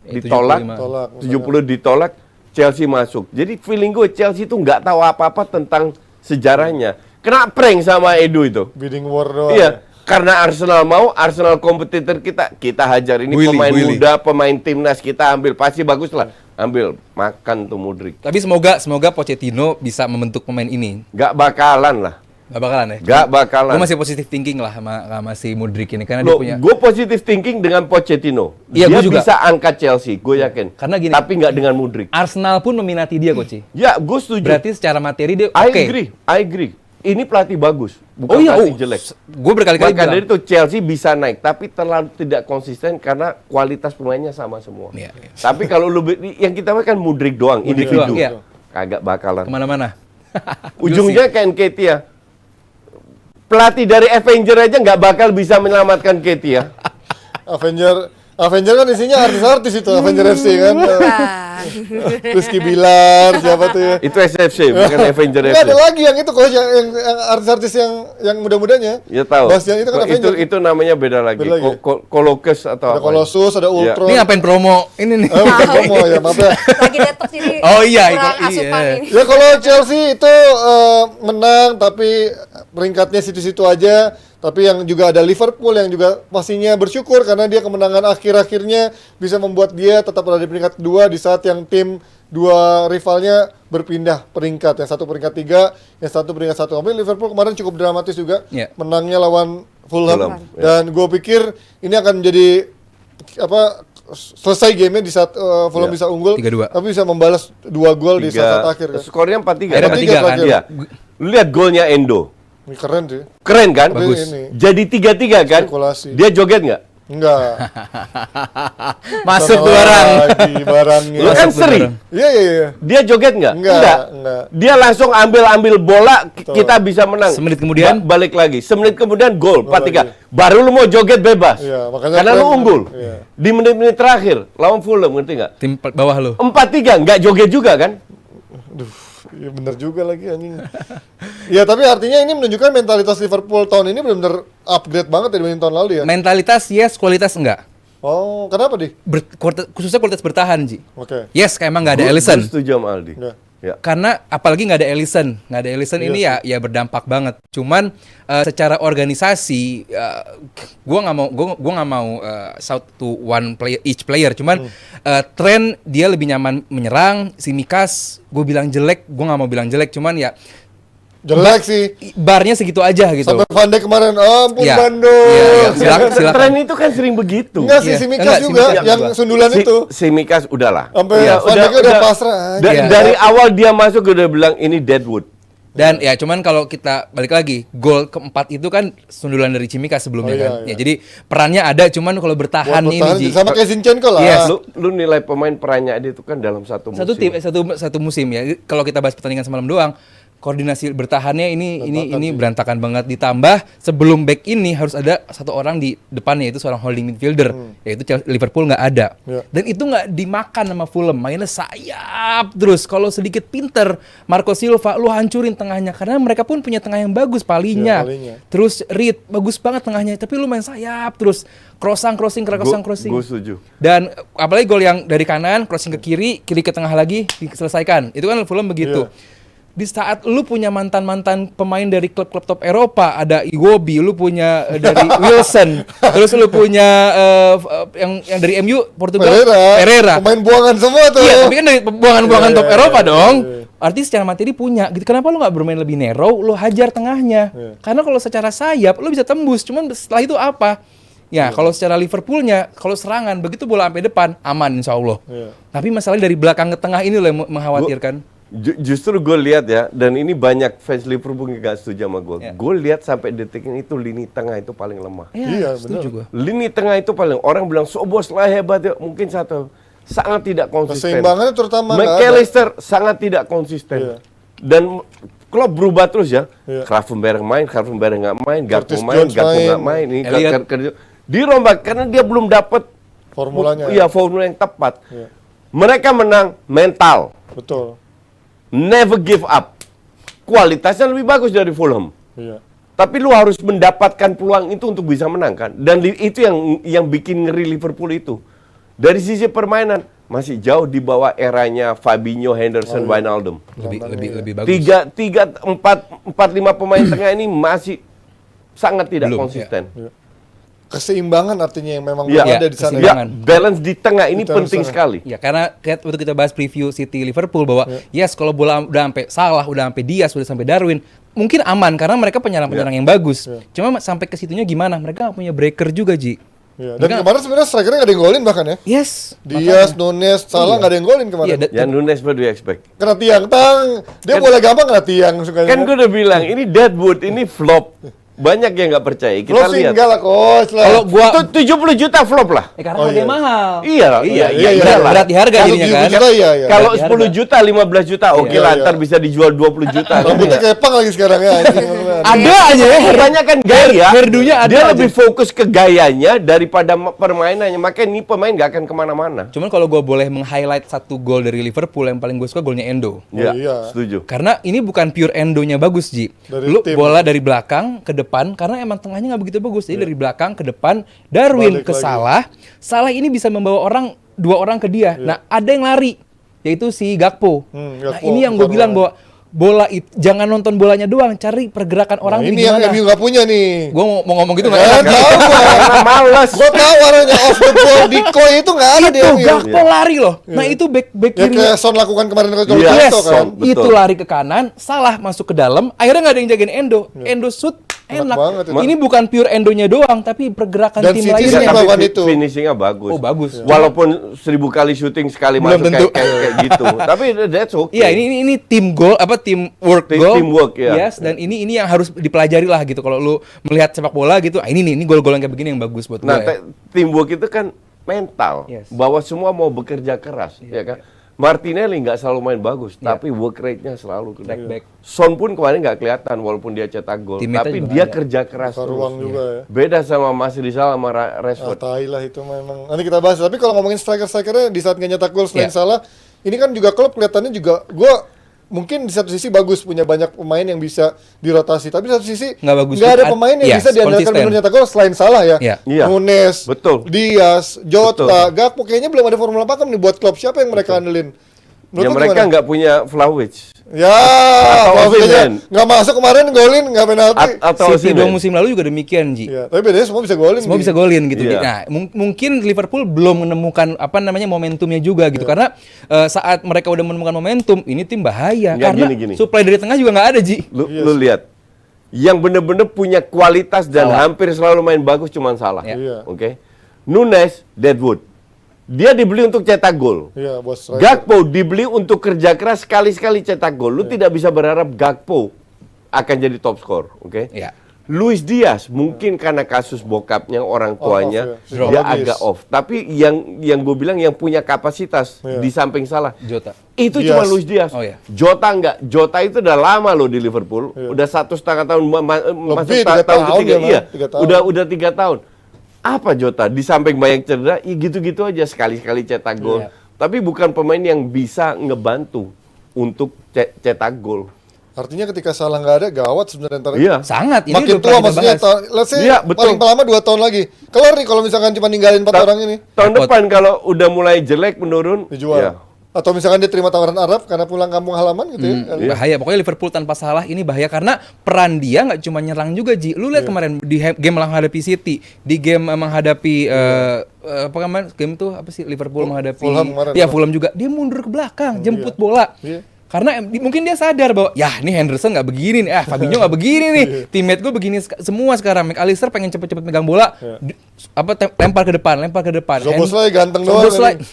C: ditolak,
B: 75.
D: Tolak.
C: 70 ditolak, Chelsea masuk. Jadi feeling gue Chelsea itu nggak tahu apa-apa tentang sejarahnya. Kena prank sama Edu itu.
D: Bidding war doang.
C: Iya, karena Arsenal mau, Arsenal kompetitor kita hajar. Ini pemain muda, pemain timnas kita ambil, pasti bagus lah. Ambil, makan tuh Mudryk.
B: Tapi semoga Pochettino bisa membentuk pemain ini.
C: Gak bakalan lah.
B: Gak bakalan ya?
C: Gak bakalan.
B: Gue masih positive thinking lah sama si Mudryk ini karena
C: Loh,
B: dia punya.
C: gue positive thinking dengan Pochettino.
B: Iya,
C: Dia
B: gua juga.
C: bisa angkat Chelsea, gue yakin.
B: Karena gini-
C: Tapi nggak dengan Mudryk.
B: Arsenal pun meminati dia, Coach.
C: Ya, gue setuju.
B: Berarti secara materi dia
C: I
B: oke.
C: agree. Ini pelatih bagus, bukan
B: Oh iya,
C: pelatih jelek.
B: Gue berkali-kali
C: Maka
B: bilang.
C: dari itu Chelsea bisa naik, tapi terlalu tidak konsisten karena kualitas pemainnya sama semua.
B: Iya, iya.
C: Tapi kalau lu yang kita kan Mudryk doang, individu,
B: doang, iya.
C: kagak bakalan.
B: Kemana-mana.
C: Ujungnya kayak Nketiah. Pelatih dari Avenger aja nggak bakal bisa menyelamatkan Nketiah.
D: Avenger kan isinya artis-artis itu Avenger FC kan.
A: Bukan.
D: Rizky Bilar, siapa tuh ya?
C: Itu SFC, bukan Avenger
D: Nggak,
C: FC.
D: ada lagi yang itu coach yang artis-artis yang muda-mudanya.
C: Ya tahu.
D: Bastian itu kan Avenger.
C: Itu namanya beda lagi.
D: Beda lagi.
C: Colossus atau
D: Ada
C: apa?
D: Colossus, ada
C: Iya.
D: Ultron.
B: Ini ngapain promo ini nih?
D: Bukan promo ya, maaf ya.
A: Lagi detox jadi
B: Oh iya,
A: kurang
B: iya.
A: asupan ini.
D: Ya kalau Chelsea itu menang tapi peringkatnya situ-situ aja. Tapi yang juga ada Liverpool yang juga pastinya bersyukur karena dia kemenangan akhir-akhirnya bisa membuat dia tetap berada di peringkat kedua di saat yang tim dua rivalnya berpindah peringkat. Yang satu peringkat 3, yang satu peringkat 1. Tapi Liverpool kemarin cukup dramatis juga menangnya lawan Fulham. Dan gue pikir ini akan menjadi selesai gamenya di saat Fulham bisa unggul,
B: 3-2.
D: tapi bisa membalas 2 gol di saat akhir. Kan?
C: Skornya 4-3.
B: Akhirnya 4-3
C: kan? Iya. Lu lihat golnya Endo.
D: Ini keren sih.
C: Keren kan?
B: Bagus.
D: Ini.
C: Jadi 3-3 kan?
D: Spekulasi.
C: Dia joget nggak?
D: Enggak.
B: Masuk tuh
D: Sama
B: orang.
D: lagi barangnya.
C: Lu kan
B: Masuk
C: seri.
B: barang.
D: Iya.
C: Dia joget nggak?
D: Enggak.
C: Dia langsung ambil bola, kita bisa menang.
B: Semenit kemudian?
C: Balik lagi. Semenit kemudian gol,
D: Gol
C: 4-3.
D: lagi.
C: Baru lu mau joget bebas.
D: Iya, makanya
C: Karena
D: kan-
C: lu unggul.
D: iya.
C: Di menit-menit terakhir lawan Fulham, ngerti nggak?
B: Tim bawah lo.
C: 4-3, nggak joget juga kan?
D: Iya bener juga lagi anjing. Ya tapi artinya ini menunjukkan mentalitas Liverpool tahun ini benar-benar upgrade banget ya dibanding tahun lalu ya.
B: Mentalitas yes, kualitas enggak.
D: Oh, kenapa di?
B: Khususnya kualitas bertahan, Ji.
D: Oke.
B: Yes, kayak emang nggak ada
C: Gua
B: Alisson.
C: setuju sama Aldi.
D: Enggak.
C: Ya.
B: Karena apalagi nggak ada Alisson ini ya berdampak banget. Cuman secara organisasi, gua nggak mau shout to one player each player. Cuman Trent dia lebih nyaman menyerang. Tsimikas gue bilang jelek, gue nggak mau bilang jelek. Cuman ya
D: Jelek sih.
B: barnya segitu aja gitu.
D: Sampai Van Dijk kemarin, ampun
B: Iya.
D: Bandung.
B: Iya. Silakan.
C: Tren itu kan sering begitu.
D: Enggak sih,
B: Iya.
D: Simikas
B: Enggak,
D: juga
B: Tsimikas
D: yang
B: juga.
D: sundulan itu.
C: Simikas udahlah.
D: Sampai
C: Ya,
D: Van Dijk udah pasrah.
B: Iya.
C: Dari awal dia masuk udah bilang ini Deadwood.
B: Dan ya cuman kalau kita balik lagi, gol keempat itu kan sundulan dari Tsimikas sebelumnya
D: Oh, iya,
B: kan.
D: iya.
B: Ya jadi perannya ada, cuman kalau bertahan
D: Buat
B: ini
D: bertahan
B: Ji.
D: sama kayak Zinchenko lah.
B: Yes.
C: Lu nilai pemain perannya dia itu kan dalam satu musim.
B: satu musim ya. Kalau kita bahas pertandingan semalam doang, koordinasi bertahannya ini berantakan banget. Ditambah sebelum back ini harus ada satu orang di depannya, itu seorang holding midfielder, yaitu Liverpool nggak ada.
D: Ya.
B: Dan itu nggak dimakan sama Fulham, mainnya sayap terus. Kalau sedikit pinter Marco Silva, lu hancurin tengahnya karena mereka pun punya tengah yang bagus, Palinya.
D: Ya, Palinya.
B: Terus Reed bagus banget tengahnya, tapi lu main sayap terus. Crossing.
C: Gue setuju.
B: Dan apalagi gol yang dari kanan, crossing ke kiri ke tengah lagi, diselesaikan. Itu kan Fulham begitu.
D: Iya.
B: Di saat lu punya mantan-mantan pemain dari klub-klub top Eropa, ada Iwobi, lu punya dari Wilson, terus lu punya yang dari MU Portugal, Pereira.
D: Pemain buangan semua tuh.
B: Iya, tapi kan dari buangan-buangan
D: Iya,
B: top
D: iya,
B: Eropa
D: iya,
B: dong.
D: iya.
B: Artinya secara materi punya. Gitu. Kenapa lu nggak bermain lebih narrow, lu hajar tengahnya?
D: Iya.
B: Karena kalau secara sayap lu bisa tembus, cuman setelah itu apa? Ya, kalau secara Liverpoolnya, kalau serangan begitu bola sampai depan aman insya Allah.
D: Iya.
B: Tapi masalahnya dari belakang ke tengah ini loh yang mengkhawatirkan.
C: Justru gue lihat ya, dan ini banyak fans Liverpool yang gak setuju sama gue.
B: Ya.
C: Gue lihat sampai detik ini itu lini tengah itu paling lemah.
D: Iya,
B: setuju gua.
C: Lini tengah itu paling, orang bilang Sobos lah hebat ya, mungkin satu sangat tidak konsisten.
D: Keseimbangannya terutama nggak ada.
C: McAllister sangat tidak konsisten.
D: Iya.
C: Dan klub berubah terus ya.
D: Iya.
C: Gravenberch main nggak main, Gakpo
D: Curtis
C: main,
D: Jones
C: Gakpo
D: main.
C: nggak main. Ini
B: Elliot.
C: dirombak karena dia belum dapat
D: Formulanya.
C: Iya, formula yang tepat.
D: Iya.
C: Mereka menang mental.
D: Betul.
C: Never give up. Kualitasnya lebih bagus dari Fulham.
D: Iya.
C: Tapi lu harus mendapatkan peluang itu untuk bisa menangkan. Dan itu yang bikin ngeri Liverpool itu. Dari sisi permainan masih jauh di bawah eranya Fabinho, Henderson, Wijnaldum.
B: Lebih bagus.
C: Empat, lima pemain tengah ini masih sangat tidak
B: Belum,
C: konsisten.
D: Keseimbangan artinya yang memang
C: Iya.
D: belum ada di sana.
C: Ya,
B: keseimbangan.
C: balance di tengah ini
D: Di tengah
C: penting
D: sana.
C: sekali.
B: Ya karena kayak waktu kita bahas preview City Liverpool bahwa yes kalau bola udah sampai Salah, udah sampai Diaz, udah sampai Darwin, mungkin aman karena mereka penyerang-penyerang yang bagus. Cuma sampai ke situnya gimana? Mereka nggak punya breaker juga, Ji.
D: Iya. Dan kemarin sebenarnya strikernya nggak ada yang golin bahkan ya.
B: Yes.
D: Diaz, Nunes, Salah nggak ada yang golin kemarin.
B: Iya,
C: Ya Nunes, what do you expect?
D: Kena tiang tang. Dia bola gampang kena tiang sukanya.
C: Kan gue udah bilang, ini Deadwood, ini flop. Banyak yang nggak percaya. Kita
D: Lo sih
C: lihat.
D: enggak lah coach lah.
B: Kalau gua
C: Itu 70 juta flop lah.
B: karena
D: Oh,
B: dia
D: iya.
B: mahal.
C: Iya iyalah.
B: Berat di harga
D: Kalau
B: jadinya kan.
D: kita iya.
C: Kalau
B: Berat di
C: 10 juta, 15 juta, oke
D: Iya,
C: lah,
D: iya.
C: ntar bisa dijual 20 juta.
D: Rambutnya kepang lagi sekarang ya. Anjing,
C: Ada aja ya, kebanyakan gaya.
B: Herdunya ada
C: Dia
B: aja.
C: lebih fokus ke gayanya daripada permainannya. Makanya ini pemain nggak akan kemana-mana.
B: Cuman kalau gue boleh meng-highlight satu gol dari Liverpool yang paling gue suka golnya Endo.
C: Ya,
D: iya.
C: setuju.
B: Karena ini bukan pure endonya bagus, Ji.
D: Dari
B: Lu
D: tim.
B: bola dari belakang ke depan, karena emang tengahnya nggak begitu bagus. Jadi dari belakang ke depan, Darwin
D: Balik
B: ke
D: lagi.
B: Salah. Salah ini bisa membawa dua orang ke dia. Nah, ada yang lari, yaitu si Gakpo. Nah,
D: Gakpo,
B: ini yang gue
D: bukan
B: bilang
D: orang.
B: bahwa bola itu jangan nonton bolanya doang, cari pergerakan orang
D: Nah,
B: tuh
D: ini yang
B: gimana.
D: MU nggak punya nih.
B: Gue mau ngomong gitu nggak
D: Ya,
B: enak.
D: tahu gua.
C: Karena males.
D: Gua tahu warnanya off the ball decoy itu nggak ada di
B: Itu
D: MU.
B: Gakpo lari loh. Nah, itu back
D: Ya
B: kiri.
D: kayak Son lakukan kemarin ke
C: Iya,
B: Yes,
D: Conto kan.
C: Betul.
B: itu lari ke kanan, Salah masuk ke dalam, akhirnya nggak ada yang jagain Endo. Endo shoot
D: Enak
B: enak.
D: banget itu.
B: Ini bukan pure Endonya doang, tapi pergerakan
D: Dan
B: tim
D: City
B: lainnya.
D: sih
C: Tapi
D: melakukan itu.
C: finishingnya bagus.
B: Oh, bagus.
C: Walaupun 1000 kali syuting sekali
B: Belum
C: masuk
B: tentu.
C: kayak gitu. Tapi that's okay.
B: Iya, ini tim goal apa tim work goal.
C: Teamwork, ya.
B: Yes, dan ini yang harus dipelajari lah gitu. Kalau lu melihat sepak bola gitu, ini gol-gol yang kayak begini yang bagus buat
C: Nah,
B: gue.
C: teamwork itu kan mental.
B: Yes.
C: Bahwa semua mau bekerja keras, ya kan? Martinelli nggak selalu main bagus, tapi work rate-nya selalu gede.
B: Back.
C: Son pun kemarin nggak kelihatan walaupun dia cetak gol,
B: Teammate-nya
C: tapi
B: juga
C: dia
B: ada.
C: kerja keras
D: Buka
C: terus.
D: ruang juga ya.
C: Beda sama Martial sama Rashford.
D: Tai lah itu memang. Nanti kita bahas. Tapi kalau ngomongin striker-strikernya di saat nggak nyetak gol selain
B: Iya.
D: Salah, ini kan juga klub kelihatannya juga gua mungkin di satu sisi bagus punya banyak pemain yang bisa dirotasi, tapi di satu sisi
B: Nggak bagus.
D: nggak ada pemain yang
B: Yes,
D: bisa diandalkan
B: konsisten.
D: benar nyetak gol selain Salah ya.
B: Iya.
C: Iya.
D: Nunes,
C: Betul.
D: Diaz, Jota,
C: Betul.
D: Gakpo kayaknya belum ada formula pakem nih buat klub. Siapa yang mereka andelin?
C: Ya
D: lu
C: mereka
D: gimana?
C: nggak punya Vlahovic.
D: Ya,
C: Atau
D: Vlahovic aja
C: Osimhen.
D: nggak masuk kemarin golin nggak penalti.
C: Atau
B: City
C: Osimhen.
B: 2 musim lalu juga demikian, Ji.
D: Ya, tapi bedanya semua bisa golin.
B: Semua
D: Di.
B: bisa golin gitu.
C: Iya.
B: Nah, mungkin Liverpool belum menemukan momentumnya juga gitu. Karena saat mereka udah menemukan momentum, ini tim bahaya
C: Nggak,
B: karena
C: gini.
B: supply dari tengah juga nggak ada, Ji.
C: Lu lihat, yang bener-bener punya kualitas dan
B: Salah.
C: hampir selalu main bagus cuman Salah.
D: Iya.
C: Oke. Nunes, Deadwood. Dia dibeli untuk cetak gol.
D: Iya, bos. striker.
C: Gakpo dibeli untuk kerja keras sekali-sekali cetak gol. Lu tidak bisa berharap Gakpo akan jadi top skor, oke?
B: Iya.
C: Luis Diaz mungkin karena kasus bokapnya orang tuanya
D: Off, ya.
C: dia
D: Drop.
C: agak off. Tapi yang gue bilang yang punya kapasitas
D: Iya.
C: di samping Salah
B: Jota.
C: itu
D: Diaz.
C: cuma Luis Diaz.
B: Oh, iya.
C: Jota enggak. Jota itu udah lama loh di Liverpool. Udah 1,5 tahun masuk
D: 3
C: tahun
D: tahun
C: ketiga.
D: dia,
C: Iya.
D: Mas. 3 tahun.
C: Udah 3 tahun. Apa Jota di samping banyak cedera, gitu-gitu aja sekali-sekali cetak gol.
B: Iya.
C: Tapi bukan pemain yang bisa ngebantu untuk cetak gol.
D: Artinya ketika Salah nggak ada, gawat sebenarnya ntar.
C: Iya.
B: Sangat. Ini
D: Makin
B: udah
D: tua
B: pernah kita
D: maksudnya,
B: bahas.
D: let's say
C: Iya, betul.
D: paling lama 2 tahun lagi. Kelar nih kalau misalkan cuma ninggalin 4 orang ini.
C: Tahun
B: Repot.
C: depan kalau udah mulai jelek menurun,
D: Dijual.
C: ya.
D: Atau misalkan dia terima tawaran Arab karena pulang kampung halaman gitu ya.
C: Iya.
B: Bahaya, pokoknya Liverpool tanpa Salah ini bahaya karena peran dia nggak cuma nyerang juga, Ji. Lu lihat kemarin di game menghadapi City, di game menghadapi apa kemarin game tuh apa sih Liverpool menghadapi
D: Fulham kemarin.
B: ya Fulham juga dia mundur ke belakang, jemput bola.
D: Iya.
B: Karena mungkin dia sadar bahwa ya ini Henderson nggak begini nih, Fabinho nggak begini nih, teammate gue begini semua sekarang. McAllister pengen cepet-cepet megang bola, lempar ke depan.
D: Szoboszlai ganteng doang
B: Szoboszlai.
D: ini.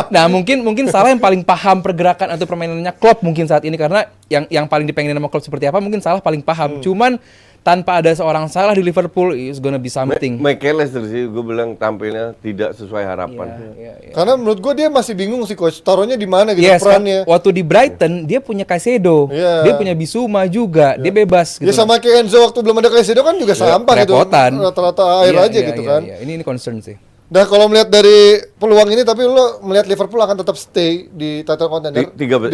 B: Nah, mungkin Salah yang paling paham pergerakan atau permainannya Klopp mungkin saat ini karena yang paling dipengenin sama Klopp seperti apa mungkin Salah paling paham. Cuman tanpa ada seorang Salah di Liverpool is gonna be something.
C: McAllister sih, gue bilang tampilnya tidak sesuai harapan.
B: Iya.
D: Karena menurut gua dia masih bingung sih coach, taruhnya di mana gitu
B: Yes, kan,
D: perannya.
B: waktu di Brighton dia punya Caicedo,
D: Iya.
B: dia punya Bissouma juga, dia bebas gitu.
D: Ya sama kayak Enzo waktu belum ada Caicedo kan juga sampah gitu.
B: Repotan.
D: Rata-rata air
B: Iya,
D: aja
B: iya,
D: gitu
B: iya,
D: kan.
B: iya. Ini concern sih.
D: Nah kalau melihat dari peluang ini, tapi lo melihat Liverpool akan tetap stay di title contender dengan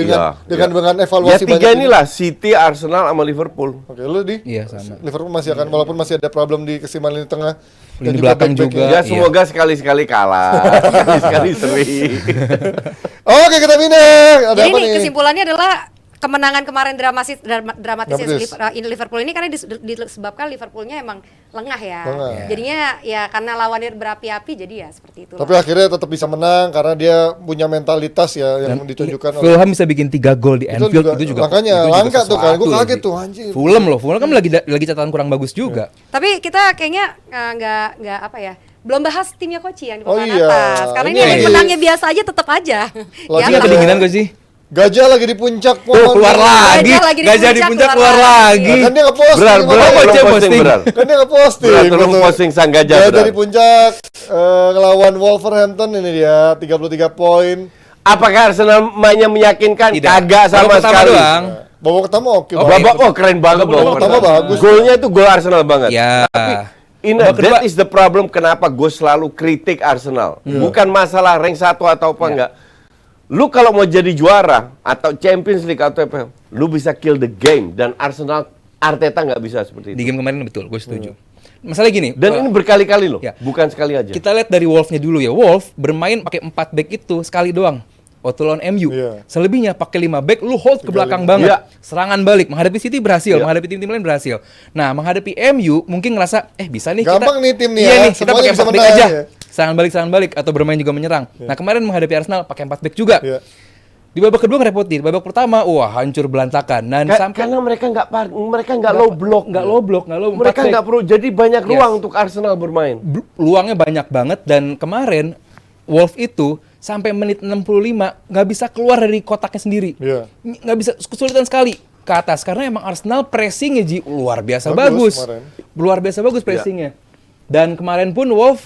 C: Ya
D: evaluasi
C: tiga
D: banyak ini.
C: inilah City, Arsenal sama Liverpool.
D: Oke, lo di
B: Iya, sama.
D: Liverpool masih akan walaupun masih ada problem di keseimbangan lini tengah dan
B: Lini belakang
D: back-backnya.
B: juga.
C: Ya
B: Iya.
C: semoga sekali-sekali kalah, sekali-sekali seri.
D: Oke, kita pindah. Ada
A: Jadi
D: apa
A: nih
D: nih?
A: kesimpulannya adalah kemenangan kemarin dramatisnya
D: Dramatis.
A: Liverpool ini karena disebabkan Liverpoolnya emang lengah ya.
D: Lengah.
A: Jadinya ya karena lawannya berapi-api jadi ya seperti itu.
D: Tapi akhirnya tetap bisa menang karena dia punya mentalitas ya yang ditunjukkan oleh
B: Fulham bisa bikin 3 gol di Anfield itu juga
D: makanya
B: itu juga
D: langka tuh kan. Gue
B: sesuatu
D: kaget
B: loh,
D: tuh
B: Ji.
D: anjir.
B: Fulham kan lagi catatan kurang bagus juga.
A: Tapi kita kayaknya nggak apa ya, belum bahas timnya Koci yang di
D: Oh
A: papan
D: iya.
A: atas. Karena ini
D: Ini
A: yang menangnya biasa aja tetap aja.
D: Lagi
B: Ini nggak
D: ada-
B: kedinginan gak sih?
D: Gajah lagi di puncak
B: Tuh keluar lagi.
A: Gajah lagi di
B: Gajah di
A: puncak,
B: puncak
A: keluar
B: keluar
A: lagi.
B: lagi.
D: Kan dia nge-posting.
C: Berar,
D: makanya.
B: Baca
C: posting,
B: posting.
C: berar.
D: Kan dia nge-posting.
C: Berar, tolong
D: gitu.
C: posting sang gajah,
D: Gajah
C: berar.
D: di puncak ngelawan Wolverhampton ini dia 33 poin.
C: Apakah Arsenal mainnya meyakinkan?
B: Tidak.
C: Kagak
B: Babak
C: sama
B: pertama
C: sekali.
B: doang.
D: Babak pertama oke
C: Keren banget
D: Babak pertama bagus.
C: Golnya itu gol Arsenal banget.
B: Ya.
C: Tapi
B: Babak kedua-
C: that is the problem kenapa gue selalu kritik Arsenal. Bukan masalah rank 1 atau apa enggak. Lu kalau mau jadi juara atau Champions League atau apa, lu bisa kill the game dan Arteta nggak bisa seperti
B: Di
C: itu.
B: game kemarin betul, gue setuju. Masalah gini,
C: Dan ini berkali-kali loh,
B: Ya.
C: bukan sekali aja.
B: kita lihat dari Wolves-nya dulu ya. Wolves bermain pakai 4 back itu sekali doang. Waktu lawan MU.
D: Iya.
B: Selebihnya pakai 5 back, lu hold ke belakang banget.
C: Iya.
B: Serangan balik, menghadapi City berhasil,
C: Iya.
B: menghadapi tim-tim lain berhasil. Nah, menghadapi MU mungkin ngerasa bisa nih
D: Gampang nih tim nih
B: iya
D: ya,
B: nih, kita
D: semuanya
B: pakai
D: bisa
B: 4 back
D: menang,
B: aja.
D: ya.
B: Serangan balik atau bermain juga menyerang. Nah, kemarin menghadapi Arsenal pakai 4 back juga.
D: Iya.
B: Di babak kedua ngerepotin. Babak pertama hancur belantakan dan sampai
C: Karena mereka nggak low block,
B: nggak low block,
C: mereka nggak perlu. Jadi banyak ruang untuk Arsenal bermain.
B: luangnya banyak banget dan kemarin Wolf itu sampai menit 65 nggak bisa keluar dari kotaknya sendiri.
D: Iya.
B: Nggak bisa, kesulitan sekali ke atas karena emang Arsenal pressingnya luar biasa
D: Bagus
B: bagus.
D: kemarin.
B: Luar biasa bagus pressingnya. Dan kemarin pun Wolf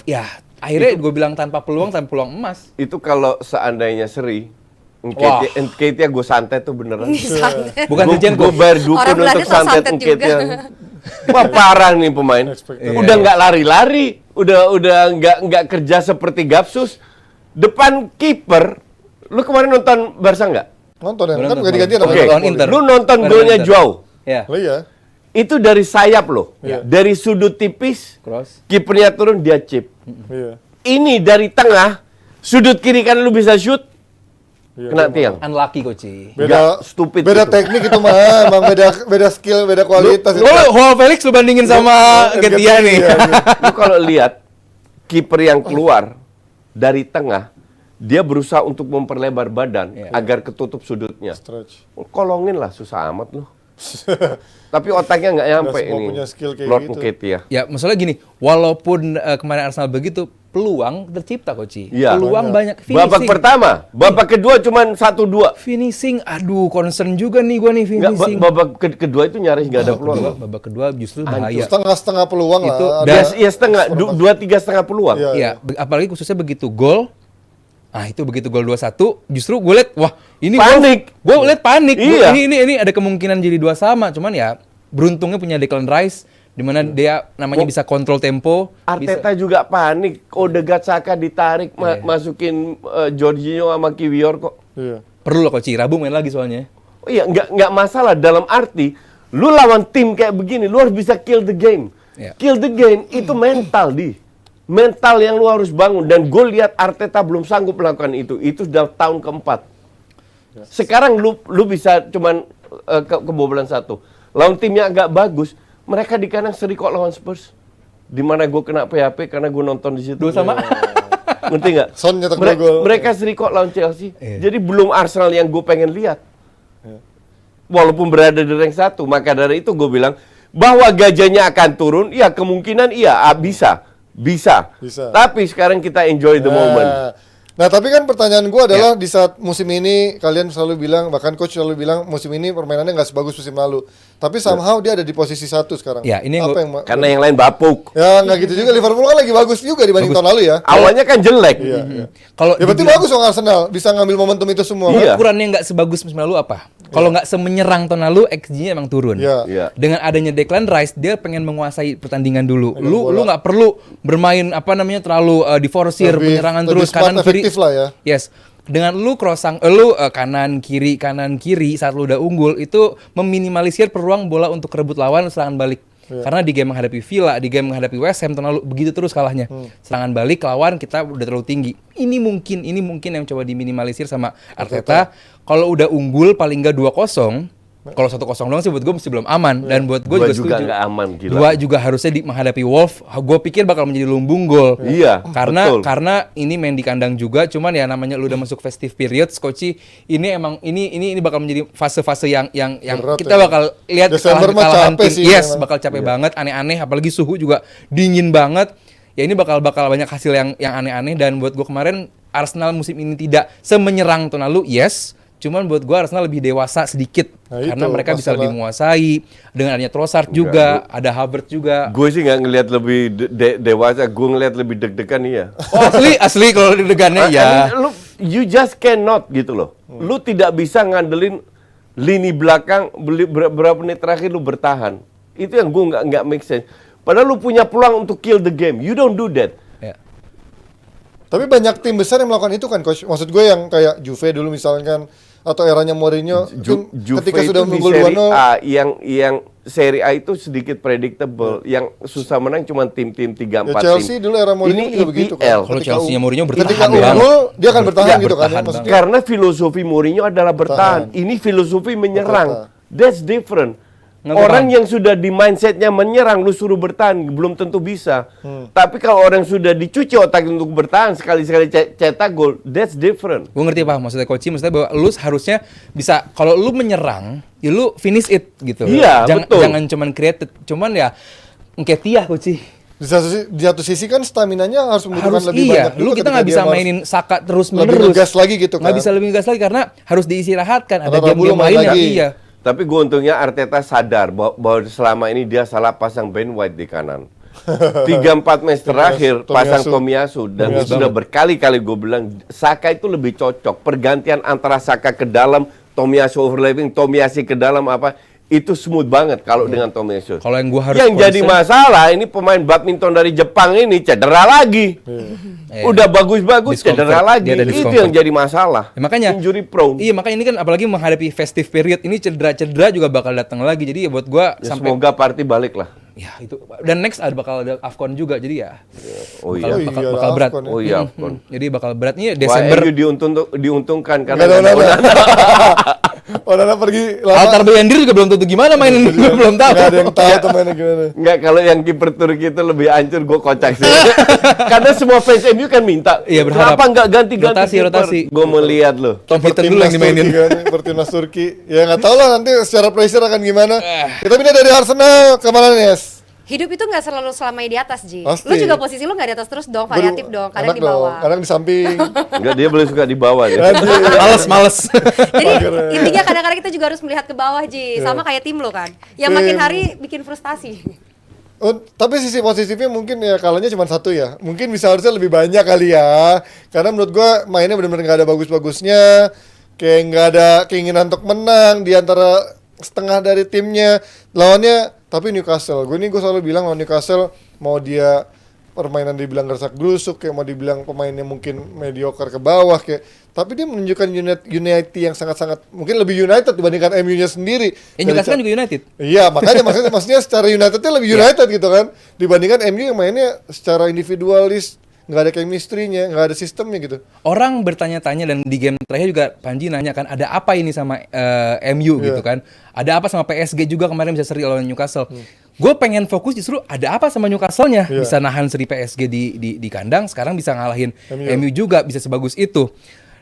B: akhirnya gue bilang tanpa peluang emas.
C: Itu kalau seandainya seri,
B: Wah.
C: Nketiah gue santet tuh beneran.
A: Santet.
B: Bukan Zinchenko.
C: Gue bayar dukun
A: Orang Belanda
C: untuk
A: tuh
C: santet
A: santet
C: Nketiah.
A: juga.
C: Wah parah nih pemain.
D: Expected.
C: Udah nggak lari-lari, udah nggak kerja seperti Gapsus. Depan kiper, lu kemarin nonton Barca nggak?
D: Nonton ya, kan
B: Nonton.
D: ganti-gantian
B: Oke.
D: sama
B: Lawan Inter.
C: Lu nonton
B: Lawan
C: golnya
B: Inter.
C: Joao.
B: Ya.
D: Oh iya.
C: Itu dari sayap loh,
D: Iya.
C: dari sudut tipis,
B: Cross.
C: kipernya turun dia chip.
D: Iya.
C: Ini dari tengah, sudut kiri kan lu bisa shoot,
D: Iya,
C: kena
D: emang.
C: tiang.
B: Unlucky Koci.
D: Beda
C: Nggak, stupid
D: beda
C: gitu.
D: teknik itu mah, emang beda skill, beda kualitas itu.
B: Felix lu bandingin sama Nketiah nih.
D: Iya, iya.
C: Lu kalau lihat kiper yang keluar dari tengah, dia berusaha untuk memperlebar badan agar ketutup sudutnya.
D: Stretch.
C: Kolongin lah, susah amat lu. Tapi otaknya nggak nyampe
D: semua
C: ini.
D: punya skill kayak
C: Lord
D: gitu.
C: Nketiah.
B: Ya, masalah gini, walaupun kemarin Arsenal begitu, peluang tercipta Koci.
C: Iya.
B: Peluang banyak.
C: Babak
B: Finishing.
C: pertama, babak kedua cuman 1-2.
B: Finishing, aduh concern juga nih gua nih
C: Nggak,
B: finishing.
C: babak kedua itu nyaris nggak ada peluang.
B: Babak kedua justru bahaya.
D: Setengah-setengah peluang
B: Itu
D: lah.
B: dan-
C: Ya setengah, 2-3 setengah peluang.
D: Iya.
B: Iya, apalagi khususnya begitu gol. Itu begitu gol 2-1, justru gue liat, wah ini
C: Panik.
B: Gue liat panik.
C: Iya.
B: Ini ada kemungkinan jadi 2 sama, cuman ya beruntungnya punya Declan Rice di mana dia namanya bisa kontrol tempo.
C: Arteta juga panik. Odegaard Saka ditarik masukin Jorginho sama Kiwior kok.
D: Iya.
B: Perlu loh Coach Rabu main lagi soalnya.
C: Oh iya, nggak masalah dalam arti lu lawan tim kayak begini, lu harus bisa kill the game.
B: Iya.
C: Kill the game itu mental mental yang lu harus bangun dan gue lihat Arteta belum sanggup melakukan itu. Itu sudah tahun keempat. Sekarang lu bisa cuman kebobolan 1. Lawan timnya agak bagus, mereka di kandang seri kok lawan Spurs. Di mana gue kena PHP karena gue nonton di situ.
B: 2 sama.
C: Ngerti nggak?
D: Son nyetak 2 gol.
C: Mereka seri kok lawan Chelsea.
B: Iya.
C: Jadi belum Arsenal yang gue pengen lihat. Walaupun berada di rank 1, maka dari itu gue bilang bahwa gajahnya akan turun, ya kemungkinan iya bisa.
D: Bisa.
C: Tapi sekarang kita enjoy the moment.
D: Nah, tapi kan pertanyaan gue adalah di saat musim ini kalian selalu bilang, bahkan coach selalu bilang musim ini permainannya nggak sebagus musim lalu. Tapi somehow dia ada di posisi 1 sekarang.
B: Ya, ini yang
D: apa
B: gua-
D: yang
C: Karena yang lain bapuk.
D: ya nggak gitu juga, Liverpool kan lagi bagus juga dibanding tahun lalu ya.
C: Awalnya kan jelek.
D: Iya.
B: Kalau
D: Ya berarti
B: dibilang-
D: bagus dong Arsenal bisa ngambil momentum itu semua.
C: Iya.
D: Kan?
B: ukurannya nggak sebagus musim lalu apa? Kalau nggak semenyerang tahun lalu, XG-nya emang turun.
D: Iya.
C: Iya.
B: Dengan adanya Declan Rice, dia pengen menguasai pertandingan dulu.
D: Pegang
B: Lu
D: bola.
B: nggak perlu bermain terlalu diforsir
D: Lebih-
B: penyerangan
D: lebih
B: terus
D: smart,
B: kanan kiri.
D: efektif lah ya.
B: Yes. Dengan lu kanan kiri saat lu udah unggul itu meminimalisir peluang bola untuk kerebut lawan serangan balik. Karena di game menghadapi Villa, di game menghadapi West Ham tahun lalu begitu terus kalahnya. Serangan balik lawan kita udah terlalu tinggi. Ini mungkin yang coba diminimalisir sama Arteta. Kalau udah unggul paling nggak 2-0, kalau 1-0 doang sih buat gue masih belum aman dan buat gue
C: Gua
B: juga
C: juga
B: setuju.
C: nggak aman, gila.
B: 2 juga harusnya menghadapi Wolf. Gue pikir bakal menjadi lumbung gol.
C: Iya, betul.
B: Karena ini main di kandang juga, cuman ya namanya lu udah masuk festive period, Koci, ini emang ini bakal menjadi fase-fase yang
D: Berat
B: kita
D: ya.
B: bakal lihat
D: Desember mah
B: kesalahan
D: capek
B: tim.
D: sih
B: Yes,
D: memang.
B: bakal capek banget, aneh-aneh, apalagi suhu juga dingin banget. Ya ini bakal banyak hasil yang aneh-aneh dan buat gue kemarin Arsenal musim ini tidak semenyerang tahun lalu, yes. Cuman buat gue Arsenal lebih dewasa sedikit
D: Nah,
B: karena
D: itu
B: mereka bisa
D: masalah.
B: lebih menguasai dengan adanya Trossard juga, ada Havertz juga.
C: Gue sih nggak ngelihat lebih dewasa, gue ngelihat lebih deg-degan iya.
B: Oh asli kalau deg-degannya
C: I
B: ya.
C: mean, you just cannot gitu loh. Lu tidak bisa ngandelin lini belakang berapa menit terakhir lu bertahan. Itu yang gue nggak make sense. Padahal lu punya peluang untuk kill the game. You don't do that.
B: Ya.
D: Tapi banyak tim besar yang melakukan itu kan, Coach. Maksud gue yang kayak Juve dulu misalkan, atau eranya Mourinho,
C: Juve
D: ketika
C: itu
D: sudah
C: di
D: unggul
C: Serie
D: 2-0,
C: A yang Serie A itu sedikit predictable. Yang susah menang cuma tim-tim 3-4
D: ya Chelsea
C: tim.
D: dulu era Mourinho
C: Ini
D: juga begitu kan.
C: EPL.
B: Kalau Chelsea-nya Mourinho
D: Ketika
B: bertahan
D: unggul,
B: banget.
D: dia akan bertahan
C: Ya,
D: gitu kan.
B: bertahan
D: Maksudnya.
C: Karena filosofi Mourinho adalah bertahan. Ini filosofi menyerang. That's different.
B: Nggak
C: Orang
B: paham.
C: yang sudah di mindsetnya menyerang, lu suruh bertahan, belum tentu bisa. Tapi kalau orang sudah dicuci otak untuk bertahan, sekali-sekali cetak gol, that's different.
B: Gue ngerti apa maksudnya Coach, maksudnya bahwa lu harusnya bisa, kalau lu menyerang, ya lu finish it gitu.
C: Iya, betul.
B: Jangan cuman created, cuman ya Nketiah Coach.
D: Di satu sisi kan staminanya harus membutuhkan
B: Harus
D: lebih
B: iya,
D: banyak.
B: lu kita nggak bisa mainin Saka terus
D: lebih
B: menerus.
D: ngegas lagi gitu kan.
B: Nggak bisa lebih ngegas lagi karena harus diistirahatkan. Ada
D: Karena Rabu
B: game-game
D: lu main
B: lain yang
D: lagi.
B: iya.
C: Tapi gue untungnya Arteta sadar bahwa selama ini dia salah pasang Ben White di kanan. 3-4 match terakhir pasang Tomiyasu dan sudah berkali-kali gue bilang Saka itu lebih cocok. Pergantian antara Saka ke dalam, Tomiyasu overlapping, Tomiyasu ke dalam apa itu smooth banget kalau dengan Tomiyasu.
B: Kalau yang gua harus
C: yang jadi
B: concern-
C: masalah ini pemain badminton dari Jepang ini cedera lagi. Udah bagus-bagus cedera
B: Discomfort.
C: lagi.
B: Dia ada
C: Itu
B: discomfort.
C: yang jadi masalah.
B: Ya, makanya
C: injury prone.
B: Iya, makanya ini kan apalagi menghadapi festive period ini cedera-cedera juga bakal datang lagi. Jadi ya buat gua
C: Ya,
B: sampai
C: semoga Partey balik lah.
B: ya itu, dan next bakal ada AFCON juga. Jadi ya
C: Oh
B: bakal,
C: iya.
B: bakal,
D: iya,
B: bakal
D: ada
B: berat.
D: AFCON ya.
C: Oh iya, AFCON.
B: Jadi bakal berat nih
C: Wah,
B: Desember.
C: MU diuntungkan karena
D: Nggak ada
C: nggak ada
D: Onana. Onana pergi lama.
B: Altar Beyandir juga belum tentu gimana mainin, gua belum tahu.
D: Nggak ada yang tahu tuh mainnya gimana.
C: Enggak, kalau yang kiper Turki itu lebih hancur, gue kocak sih. Karena semua fans MU kan minta,
B: Iya, berharap.
C: kenapa nggak ganti-ganti
B: Rotasi,
C: kiper?
B: rotasi.
C: Gue mau lihat loh.
B: Tom Hinton dulu yang dimainin.
D: Timnas Turki. Ya nggak tahu lah nanti secara pressure akan gimana. Kita pindah dari Arsenal ke mana nih, Yes?
A: Hidup itu nggak selalu selamanya di atas, Ji.
D: Pasti.
A: Lu juga posisi lu nggak di atas terus dong, variatif dong, kadang
D: Enak
A: di bawah.
D: Kadang di samping.
C: Enggak, dia boleh suka di bawah ya.
B: Males.
A: Jadi intinya kadang-kadang kita juga harus melihat ke bawah, Ji. Sama kayak tim lo kan. Yang makin hari bikin frustasi.
D: Oh, tapi sisi positifnya mungkin ya kalahnya cuma satu ya. Mungkin bisa harusnya lebih banyak kali ya. Karena menurut gua mainnya benar-benar nggak ada bagus-bagusnya. Kayak nggak ada keinginan untuk menang di antara setengah dari timnya. Lawannya tapi Newcastle. Gue selalu bilang lawan Newcastle mau dia permainan dibilang gersak gerusuk kayak mau dibilang pemainnya mungkin mediocre ke bawah kayak, tapi dia menunjukkan United yang sangat-sangat mungkin lebih United dibandingkan MU-nya sendiri.
B: Newcastle kan juga United.
D: Iya, makanya maksudnya secara Unitednya lebih United gitu kan, dibandingkan MU yang mainnya secara individualis, nggak ada chemistry-nya, nggak ada sistemnya gitu.
B: Orang bertanya-tanya dan di game terakhir juga Panji nanya kan ada apa ini sama MU gitu kan. Ada apa sama PSG juga kemarin bisa seri lawan Newcastle. Gue pengen fokus justru ada apa sama Newcastle-nya. Bisa nahan seri PSG di kandang, sekarang bisa ngalahin MU juga, bisa sebagus itu.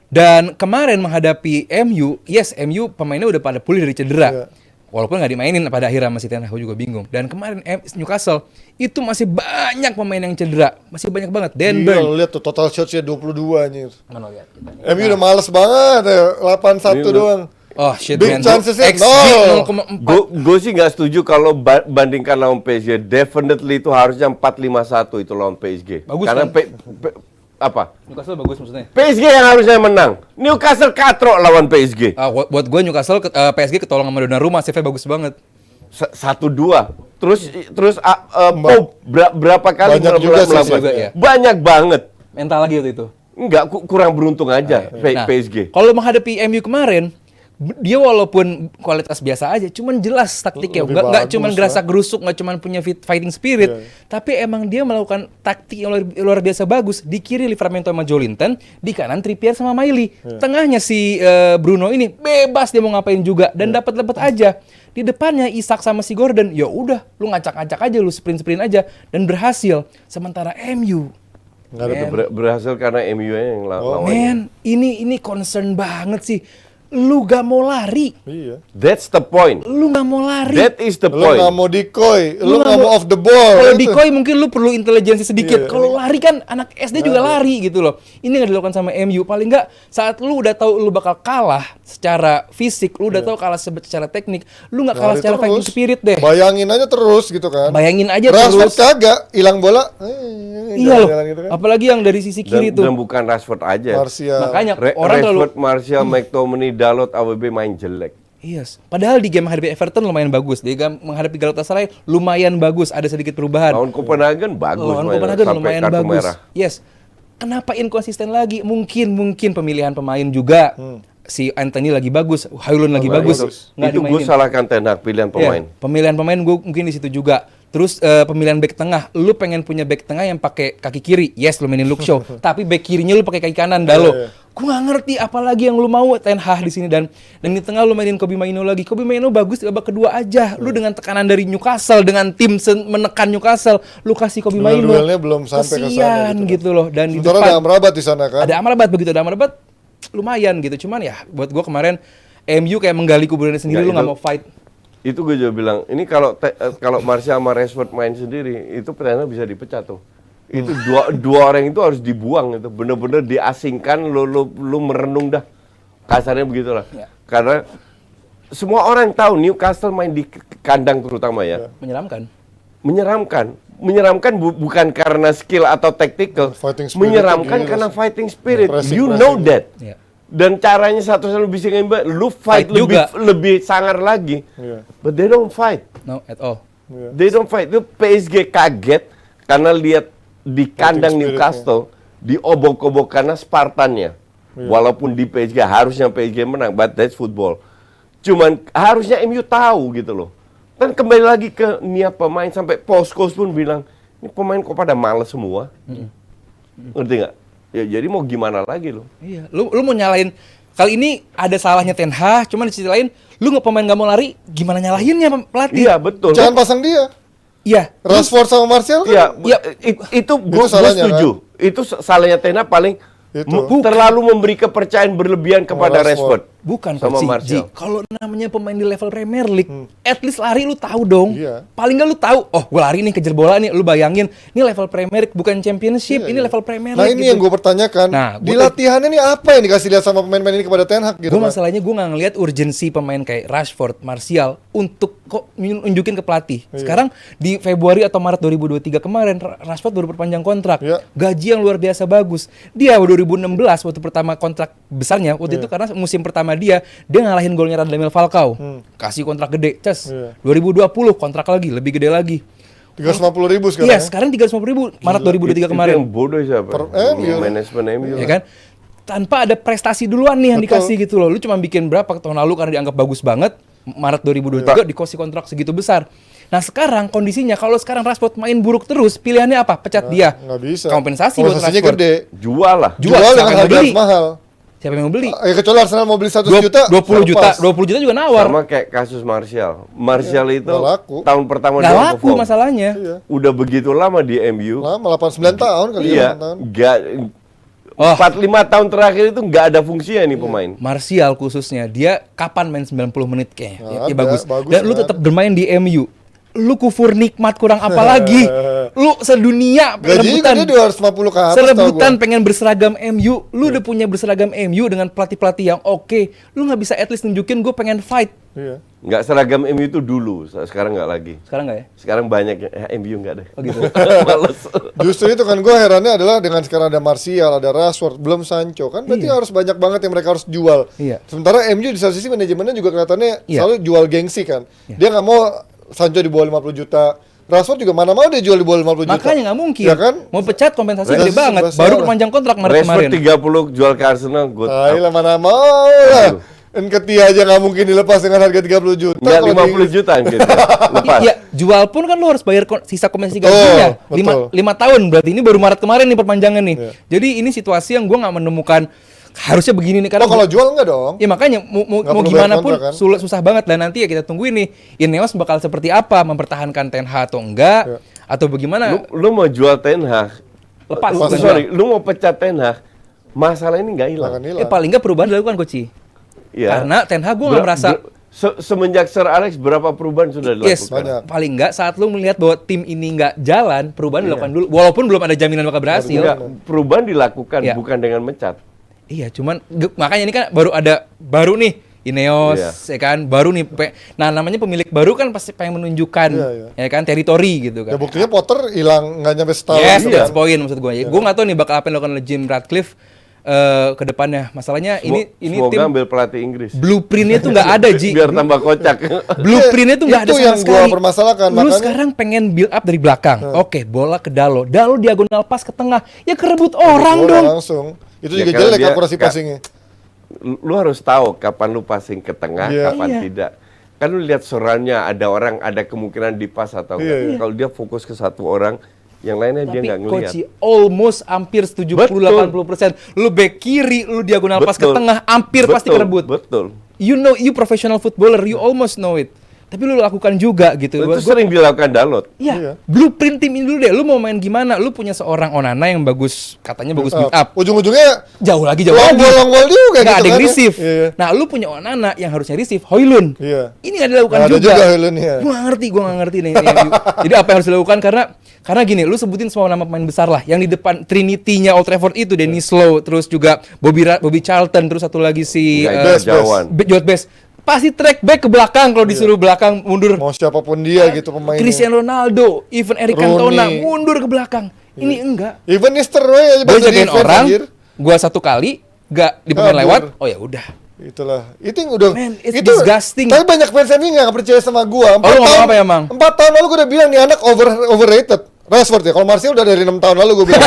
B: Dan kemarin menghadapi MU, yes MU pemainnya udah pada pulih dari cedera. Walaupun nggak dimainin pada akhirnya masih Ten Hag juga bingung. Dan kemarin Newcastle itu masih banyak pemain yang cedera, masih banyak banget. Dan
D: Iya, lu lihat tuh total shots-nya 22 anjir.
B: mana lihat?
D: MU udah males banget ya, 8-1 doang.
B: Oh shit
D: Big
B: man.
D: chances-nya
B: XG
D: nol.
B: 0,4.
C: Gue sih nggak setuju kalau bandingkan lawan PSG. Definitely itu harusnya 4-5-1 itu lawan PSG.
B: Bagus
C: Karena
B: kan?
C: apa?
B: Newcastle bagus maksudnya.
C: PSG yang harusnya menang. Newcastle katrok lawan PSG.
B: Buat gue Newcastle PSG ketolong sama Donnarumma, save-nya bagus banget.
C: 1-2. Terus Pope berapa kali
D: Banyak juga sih,
C: melakukan?
B: juga, ya.
C: Banyak banget.
B: Mental lagi waktu itu.
C: Enggak, kurang beruntung aja
B: Nah,
C: PSG.
B: kalau menghadapi MU kemarin, dia walaupun kualitas biasa aja, cuman jelas taktiknya.
D: Lebih
B: Nggak
D: bagus
B: cuman
D: lah.
B: gerasak gerusuk, nggak cuman punya fighting spirit, tapi emang dia melakukan taktik yang luar biasa bagus. Di kiri Livramento sama Joelinton, di kanan Trippier sama Miley. Tengahnya si Bruno ini bebas dia mau ngapain juga dan dapat aja. Di depannya Isak sama si Gordon, ya udah, lu ngacak-ngacak aja, lu sprint aja dan berhasil. Sementara MU
C: Nggak ada tuh berhasil karena MU yang lawannya.
B: men, ini concern banget sih. Lu gak mau lari.
D: Iya.
C: That's the point.
B: Lu gak mau lari.
C: That is the
D: Lu
C: point.
D: nggak mau decoy,
B: Lu
D: lu
B: nggak
D: nggak mau off the ball.
B: Kalau
D: gitu.
B: decoy mungkin lu perlu intelijensi sedikit.
D: Iya.
B: Kalau lari kan anak SD juga lari gitu loh. Ini nggak dilakukan sama MU. Paling nggak saat lu udah tahu lu bakal kalah secara fisik, lu udah tahu kalah secara teknik, lu nggak kalah
D: Lari
B: secara
D: terus.
B: fighting spirit deh.
D: Bayangin aja terus gitu kan.
B: Bayangin aja
D: Rashford
B: terus.
D: kagak hilang bola.
B: Iya loh.
D: jalan-jalan gitu kan.
B: Apalagi yang dari sisi kiri
C: Dan
B: tuh.
C: bukan Rashford aja.
D: Martial.
B: Makanya orang terlalu
C: Rashford, Martial, McTominay, Dalot, AWB main jelek.
B: Yes. Padahal di game menghadapi Everton lumayan bagus. Di game menghadapi Galatasaray lumayan bagus. Ada sedikit perubahan.
C: Lawan Copenhagen bagus.
B: Lawan
C: mainnya,
B: Copenhagen
C: sampai
B: lumayan
C: kartu
B: bagus.
C: merah.
B: Yes. Kenapa inkonsisten lagi? Mungkin pemilihan pemain juga. Si Anthony lagi bagus, Højlund lagi bagus. Nggak
C: Itu gue
B: dimainin.
C: salahkan Ten Hag pilihan pemain.
B: Iya, pemilihan pemain gue mungkin di situ juga. Terus pemilihan back tengah, lu pengen punya back tengah yang pakai kaki kiri, yes lu mainin Luke Shaw. Tapi back kirinya lu pakai kaki kanan, Dalo. Gue nggak ngerti apalagi yang lu mau Ten Hag di sini dan di tengah lu mainin Kobbie Mainoo lagi. Kobbie Mainoo bagus di babak kedua aja. Lu dengan tekanan dari Newcastle, dengan tim menekan Newcastle, lu kasih Kobbie Mainoo.
D: Duel-duelnya belum sampai ke sana
B: Kesian gitu loh. Dan di
D: Sementara
B: depan
D: ada Amrabat di sana kan.
B: ada Amrabat, begitu ada Amrabat lumayan gitu. Cuman ya buat gue kemarin MU kayak menggali kuburannya sendiri, lu nggak mau fight.
C: Itu gue juga bilang, ini kalau Martial sama Rashford main sendiri, itu pertandingan bisa dipecat tuh. Itu dua orang itu harus dibuang itu, bener-bener diasingkan, lu merenung dah. Kasarnya begitulah.
B: Ya.
C: Karena semua orang tahu Newcastle main di kandang terutama ya.
B: Menyeramkan.
C: Menyeramkan bukan karena skill atau tactical.
D: Fighting spirit
C: Menyeramkan
D: itu gila
C: karena
D: sih.
C: fighting spirit.
D: Pressing,
C: You know that.
B: Ya.
C: Dan caranya satu-satu bisa ngembat, lu fight
B: Fight juga.
C: lebih sangar lagi.
D: Iya.
C: But they don't fight.
B: No at all.
C: They don't fight. Itu PSG kaget karena lihat di kandang
D: spirit-nya.
C: Newcastle diobok-obok karena Spartannya. Walaupun di PSG harusnya PSG menang, but that's football. Cuman harusnya MU tahu gitu loh. Dan kembali lagi ke niat pemain sampai Post-Coast pun bilang, ini pemain kok pada males semua. Ngerti nggak? Ya jadi mau gimana lagi lo?
B: Iya, lu mau nyalain kali ini ada salahnya Ten Hag, cuman di sisi lain lu pemain nggak mau lari, gimana nyalahinnya pelatih?
C: Iya betul.
D: Jangan pasang dia.
B: Iya.
D: Rashford sama Martial kan?
C: Iya,
B: Iya.
C: itu gue
D: salahnya,
C: setuju. Itu salahnya Ten Hag paling
D: Itu.
C: terlalu memberi kepercayaan berlebihan kepada
D: Rashford.
C: Rashford.
B: Bukan
C: Sama
B: Coach Ji.
C: Martial.
B: Kalau namanya pemain di level Premier League, at least lari lu tahu dong.
D: Iya.
B: Paling nggak lu tahu, oh gue lari nih kejar bola nih, lu bayangin, ini level Premier League bukan Championship, ini level Premier
D: Nah
B: League.
D: ini yang gue pertanyakan.
B: Nah,
D: di
B: gua-
D: latihannya nih apa yang dikasih lihat sama pemain-pemain ini kepada Ten Hag gitu?
B: Gue
D: Pak?
B: masalahnya gue nggak ngelihat urgensi pemain kayak Rashford, Martial untuk kok nunjukin ke pelatih. Sekarang di Februari atau Maret 2023 kemarin Rashford baru perpanjang kontrak,
D: Iya.
B: gaji yang luar biasa bagus. Dia 2016 waktu pertama kontrak besarnya waktu itu karena musim pertama dia ngalahin golnya Radamel Falcao, kasih kontrak gede, cas.
D: Iya.
B: 2020 kontrak lagi, lebih gede lagi.
D: 350.000 sekarang.
B: Iya, sekarang 350.000 Maret 2023
C: Itu
B: kemarin.
C: yang bodoh siapa?
D: MU.
C: Manajemen MU.
B: Ya kan? Tanpa ada prestasi duluan nih yang
D: Betul.
B: dikasih gitu loh. Lu cuma bikin berapa tahun lalu karena dianggap bagus banget, Maret 2023 dikasih kontrak segitu besar. Nah sekarang kondisinya kalau sekarang Rashford main buruk terus, pilihannya apa? Pecat dia.
D: Nggak bisa.
B: Kompensasi buat
D: Kompensasinya
B: Rashford.
D: gede.
C: Jual lah.
B: Jual,
D: Jual
B: siapa
D: dengan
B: yang mau
D: harga
B: beli?
D: mahal.
B: Siapa yang mau beli?
D: Kecuali Arsenal mau beli 100
B: 20
D: juta.
B: 20 juta,
D: lepas.
B: 20 juta juga nawar.
C: Sama kayak kasus Martial. Martial itu
D: nggak laku.
C: tahun pertama
B: Nggak
C: dia
B: laku
C: perform.
B: masalahnya.
D: Iya.
C: Udah begitu lama di MU.
D: Lama 89 tahun kali
C: Iya,
D: ya. 8 tahun.
C: nggak
B: Oh.
C: 4-5 tahun terakhir itu nggak ada fungsinya nih pemain.
B: Martial khususnya, dia kapan main 90 menit kayaknya?
D: Nggak
B: Ya
D: ada,
B: bagus.
D: bagus
B: Dan lu
D: nggak
B: tetap bermain di MU. Lu kufur nikmat kurang apa lagi? Lu sedunia
D: Gajinya kan dia 250 ke atas.
B: Serebutan pengen berseragam MU, lu udah punya berseragam MU dengan pelatih-pelatih yang oke. Lu nggak bisa at least nunjukin gue pengen fight.
D: Iya.
C: Nggak seragam MU itu dulu, sekarang nggak lagi.
B: Sekarang nggak ya?
C: Sekarang banyak MU nggak ada.
B: Oh gitu.
C: Males.
D: Justru itu kan gue herannya adalah dengan sekarang ada Martial, ada Rashford, belum Sancho kan berarti harus banyak banget yang mereka harus jual.
B: Iya.
D: Sementara MU di satu sisi manajemennya juga kelihatannya
B: Iya.
D: selalu jual gengsi kan. Dia nggak mau Sancho di bawah 50 juta. Rashford juga mana mau dia jual di bawah 50 juta.
B: Makanya nggak mungkin.
D: Ya kan?
B: Mau pecat kompensasi
D: Rashford
B: gede banget.
D: besar
B: Baru
D: lah.
B: perpanjang kontrak Maret
C: Rashford
B: kemarin.
C: 30 jual ke Arsenal, good.
D: Ayolah mana mau lah. Enketia aja nggak mungkin dilepas dengan harga 30 juta.
C: Nggak
D: kalau
C: 50
D: di-
C: juta gitu. Lepas.
B: Iya, jual pun kan lu harus bayar sisa kompensasi
D: Betul,
B: gajinya.
D: betul.
B: 5 tahun berarti ini baru Maret kemarin nih perpanjangan nih.
D: Iya.
B: Jadi ini situasi yang gua nggak menemukan harusnya begini nih karena
D: Oh, kalau jual enggak dong?
B: ya makanya mau
D: Nggak perlu
B: gimana
D: bayar
B: pun
D: kontrak, kan?
B: susah banget dan nanti ya kita tungguin nih Ineos bakal seperti apa, mempertahankan Ten Hag atau enggak atau bagaimana.
C: Lu mau jual Ten Hag.
B: Lepas,
C: Oh,
B: bukan
C: sorry, lu mau pecat Ten Hag. Masalah ini nggak hilang.
D: Jangan hilang.
B: Paling enggak perubahan dilakukan Coach.
C: Iya.
B: Karena Ten Hag gua nggak merasa
C: semenjak Sir Alex berapa perubahan sudah
B: yes,
C: dilakukan?
D: Banyak.
B: paling enggak saat lu melihat bahwa tim ini enggak jalan, perubahan dilakukan dulu walaupun belum ada jaminan bakal berhasil.
C: Enggak, perubahan dilakukan
B: Iya.
C: bukan dengan mencat.
B: Iya, cuman makanya ini kan baru nih Ineos,
C: Iya.
B: ya kan, baru nih. Nah, namanya pemilik baru kan pasti pengen menunjukkan,
D: Iya.
B: ya kan, teritori gitu
D: Ya
B: kan.
D: buktinya Potter hilang nggak nyampe setahun.
B: Yes,
D: gitu
B: that's
D: kan.
B: point maksud gue. Ya, gue nggak tahu nih bakal apa yang dilakukan oleh Jim Ratcliffe. ke depannya. Masalahnya ini
C: Semoga
B: tim
C: ambil pelatih Inggris.
B: blueprintnya tuh nggak ada, Ji.
C: Biar tambah kocak.
B: Blueprintnya tuh nggak ada
D: Itu
B: sama
D: yang
B: sekali.
D: gua permasalahkan,
B: Lu
D: makanya-
B: sekarang pengen build up dari belakang. Oke, bola ke Dalo. Dalo diagonal pas ke tengah. Ya kerebut orang
D: Bola
B: dong.
D: langsung. Itu
C: Ya,
D: juga
C: karena
D: jelek
C: dia-
D: akurasi passingnya.
C: Lu harus tahu kapan lu passing ke tengah,
D: Iya.
C: kapan
B: Iya.
C: tidak. Kan lu lihat serannya, ada orang, ada kemungkinan di pas atau enggak.
D: Iya.
C: Kalau dia fokus ke satu orang, yang lainnya dia
B: Tapi
C: nggak ngelihat.
B: Koci almost hampir 70-80%. Lu back kiri, lu diagonal pas ke
C: Betul.
B: tengah, hampir pasti
C: Betul,
B: kerebut.
C: Betul.
B: You know, you professional footballer, you almost know it. Tapi lu lakukan juga gitu.
C: Itu
B: Gua-
C: sering dilakukan Dalot.
B: Iya,
D: Iya.
B: blueprint tim ini dulu deh. Lu mau main gimana? Lu punya seorang Onana yang bagus, katanya bagus build up.
D: Ujung-ujungnya
B: Jauh lagi.
D: long ball juga
B: Nggak ada yang
D: kan ya.
B: receive.
D: Iya.
B: Nah, lu punya Onana yang harusnya receive, Hoylund.
D: Iya.
B: Ini nggak dilakukan
D: Nggak ada
B: juga.
D: juga Hoylund, iya.
B: Gua nggak ngerti nih. Jadi apa yang harus dilakukan? Karena gini, lu sebutin semua nama pemain besar lah. Yang di depan Trinity-nya Old Trafford itu, Dennis Lowe, terus juga Bobby Charlton, terus satu lagi si
C: Nggak
D: Best,
C: jauhan.
B: Jot Best. Pasti track back ke belakang kalau disuruh belakang mundur.
D: Mau siapapun dia gitu pemainnya.
B: Cristiano Ronaldo, even Eric
D: Rooney.
B: Cantona mundur ke belakang. Ini enggak.
D: Even Nistelrooy aja
B: Gue
D: bantu
B: jagain
D: defense,
B: orang,
D: anjir.
B: gua satu kali gak di pemain
D: Kabur.
B: lewat. Oh ya udah.
D: Itulah. Itu yang udah
B: Man, it's
D: itu
B: disgusting.
D: Tapi banyak fans MU nggak percaya sama gua.
B: Oh, lu ngomong apa ya, Mang?
D: 4 tahun lalu gua udah bilang nih anak overrated. Rashford ya. Kalau Martial udah dari 6 tahun lalu gua bilang.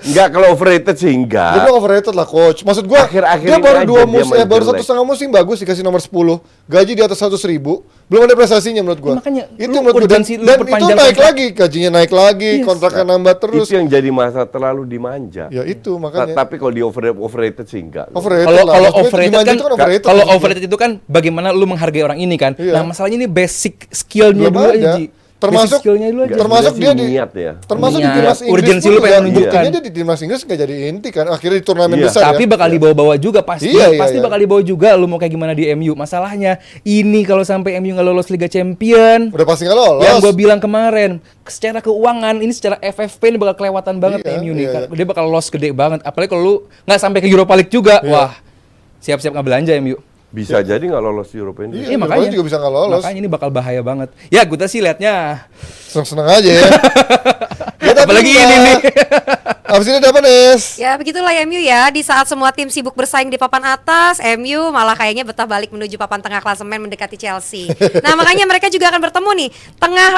C: Enggak, kalau overrated sih
D: Dia
C: enggak.
D: bilang overrated lah coach. Maksud gua
C: Akhir-akhir
D: dia
C: ini
D: baru
C: aja
D: 2
C: dia
D: musim,
C: main
D: baru
C: jelek.
D: 1,5 musim bagus dikasih nomor 10. Gaji di atas 100.000. Belum ada prestasinya menurut gua.
B: Makanya,
D: itu
B: lu
D: menurut gua dan,
B: urgensi lu
D: dan itu
B: perpanjang
D: naik
B: kontrak.
D: lagi, gajinya naik lagi,
B: Yes.
D: kontraknya nambah terus.
C: Itu yang jadi masalah, terlalu dimanja.
D: Ya itu makanya.
C: Tapi kalau di overrated sih enggak.
D: Overrated
B: Kalau
D: lah.
B: kalau
D: Maksudnya
B: overrated
D: dimanja
B: kan,
D: itu overrated
B: kalau
D: maksudnya.
B: overrated itu kan bagaimana lu menghargai orang ini kan.
D: Iya.
B: Nah, masalahnya ini basic skillnya
D: Belum
B: dulu
D: ada.
B: aja.
D: Termasuk-
B: basic skillnya dulu aja.
C: Enggak,
D: termasuk
C: sebenarnya
D: dia
C: sih
D: di-
C: niat ya.
D: Termasuk di
B: Niat,
D: timnas Inggris
B: urgensi
D: pun
B: lu pengen
D: juga
B: menunjukkan.
D: buktinya dia di timnas Inggris nggak jadi inti kan. Akhirnya di turnamen
C: Iya.
D: besar
B: Tapi
D: ya.
B: bakal dibawa-bawa juga pasti.
D: Iya,
B: Pasti
D: iya.
B: bakal dibawa juga lu mau kayak gimana di MU. Masalahnya ini kalau sampai MU nggak lolos Liga Champion,
D: Udah pasti nggak lolos.
B: yang gue bilang kemarin, secara keuangan ini secara FFP ini bakal kelewatan banget
D: Iya,
B: MU nih.
D: iya, iya.
B: Dia bakal loss gede banget. Apalagi kalau lu nggak sampai ke Europa League juga,
D: Iya.
B: wah siap-siap nggak belanja MU.
C: Bisa jadi nggak lolos di Eropa ini.
D: Iya,
B: Iya, makanya
D: juga bisa nggak lolos.
B: Makanya ini bakal bahaya banget. Ya gue sih liatnya.
D: Seneng-seneng aja ya. Kita
B: Apalagi
D: pindah.
B: ini nih.
D: Abis ini ada apa, Nes?
A: Ya begitulah MU ya, di saat semua tim sibuk bersaing di papan atas, MU malah kayaknya betah balik menuju papan tengah klasemen mendekati Chelsea. Nah makanya mereka juga akan bertemu nih tengah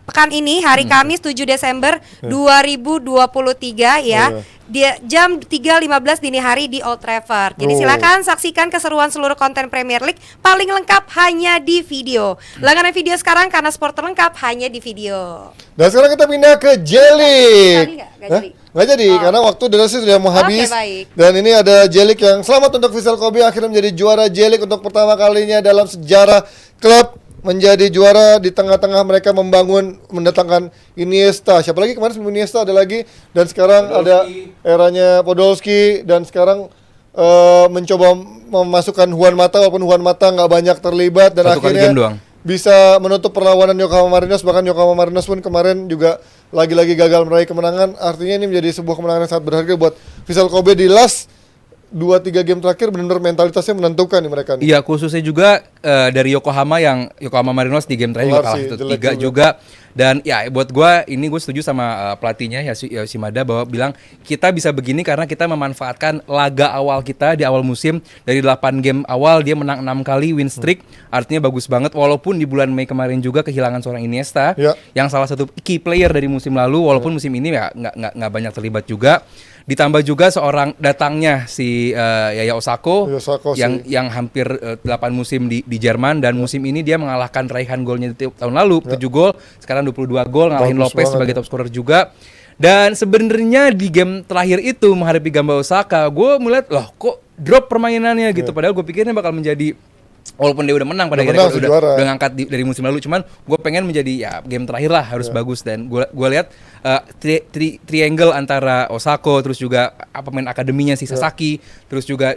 A: pekan ini hari Kamis 7 Desember 2023 ya.
D: Iya.
A: Dia jam 3.15 dini hari di Old Trafford. Jadi
D: Oh.
A: silakan saksikan keseruan seluruh konten Premier League paling lengkap hanya di video. Langganan video sekarang karena sport terlengkap hanya di video.
D: Dan sekarang kita pindah ke Jelik.
A: Tadi nggak jadi?
D: Nggak jadi, karena waktu durasi sudah mau habis.
A: baik.
D: Dan ini ada Jelik yang selamat untuk Vissel Kobe akhirnya menjadi juara Jelik untuk pertama kalinya dalam sejarah klub menjadi juara di tengah-tengah mereka membangun mendatangkan Iniesta. Siapa lagi kemarin sebelum Iniesta ada lagi dan sekarang ada eranya Podolski dan sekarang mencoba memasukkan Juan Mata walaupun Juan Mata nggak banyak terlibat dan
B: Satu kali
D: akhirnya
B: game doang.
D: bisa menutup perlawanan Yokohama Marinos. Bahkan Yokohama Marinos pun kemarin juga lagi-lagi gagal meraih kemenangan. Artinya ini menjadi sebuah kemenangan yang sangat berharga buat Vissel Kobe di last 2-3 game terakhir. Benar-benar mentalitasnya menentukan nih mereka nih.
B: Iya, khususnya juga dari Yokohama Marinos di game terakhir juga
D: Kelar
B: kalah
D: sih, jelek
B: 1-3 juga. Dan ya buat gue setuju sama pelatihnya Yoshimada bahwa bilang kita bisa begini karena kita memanfaatkan laga awal kita di awal musim. Dari 8 game awal dia menang 6 kali win streak. Artinya bagus banget walaupun di bulan Mei kemarin juga kehilangan seorang Iniesta
D: Ya.
B: yang salah satu key player dari musim lalu walaupun musim ini ya nggak banyak terlibat juga. Ditambah juga seorang datangnya si Yaya Osako
D: Osako
B: yang hampir 8 musim di Jerman dan musim ini dia mengalahkan raihan golnya di tahun lalu 7 gol, sekarang 22 gol ngalahin
D: Bagus
B: Lopez
D: banget
B: sebagai
D: ya.
B: top scorer juga. Dan sebenarnya di game terakhir itu menghadapi Gamba Osaka, gue melihat loh kok drop permainannya gitu. Padahal gue pikirnya bakal menjadi walaupun dia udah menang pada
D: Udah
B: akhirnya
D: menang, juara.
B: udah ngangkat dari musim lalu, cuman gue pengen menjadi ya game terakhir lah harus bagus dan gue lihat triangle antara Osako terus juga pemain akademinya si Sasaki terus juga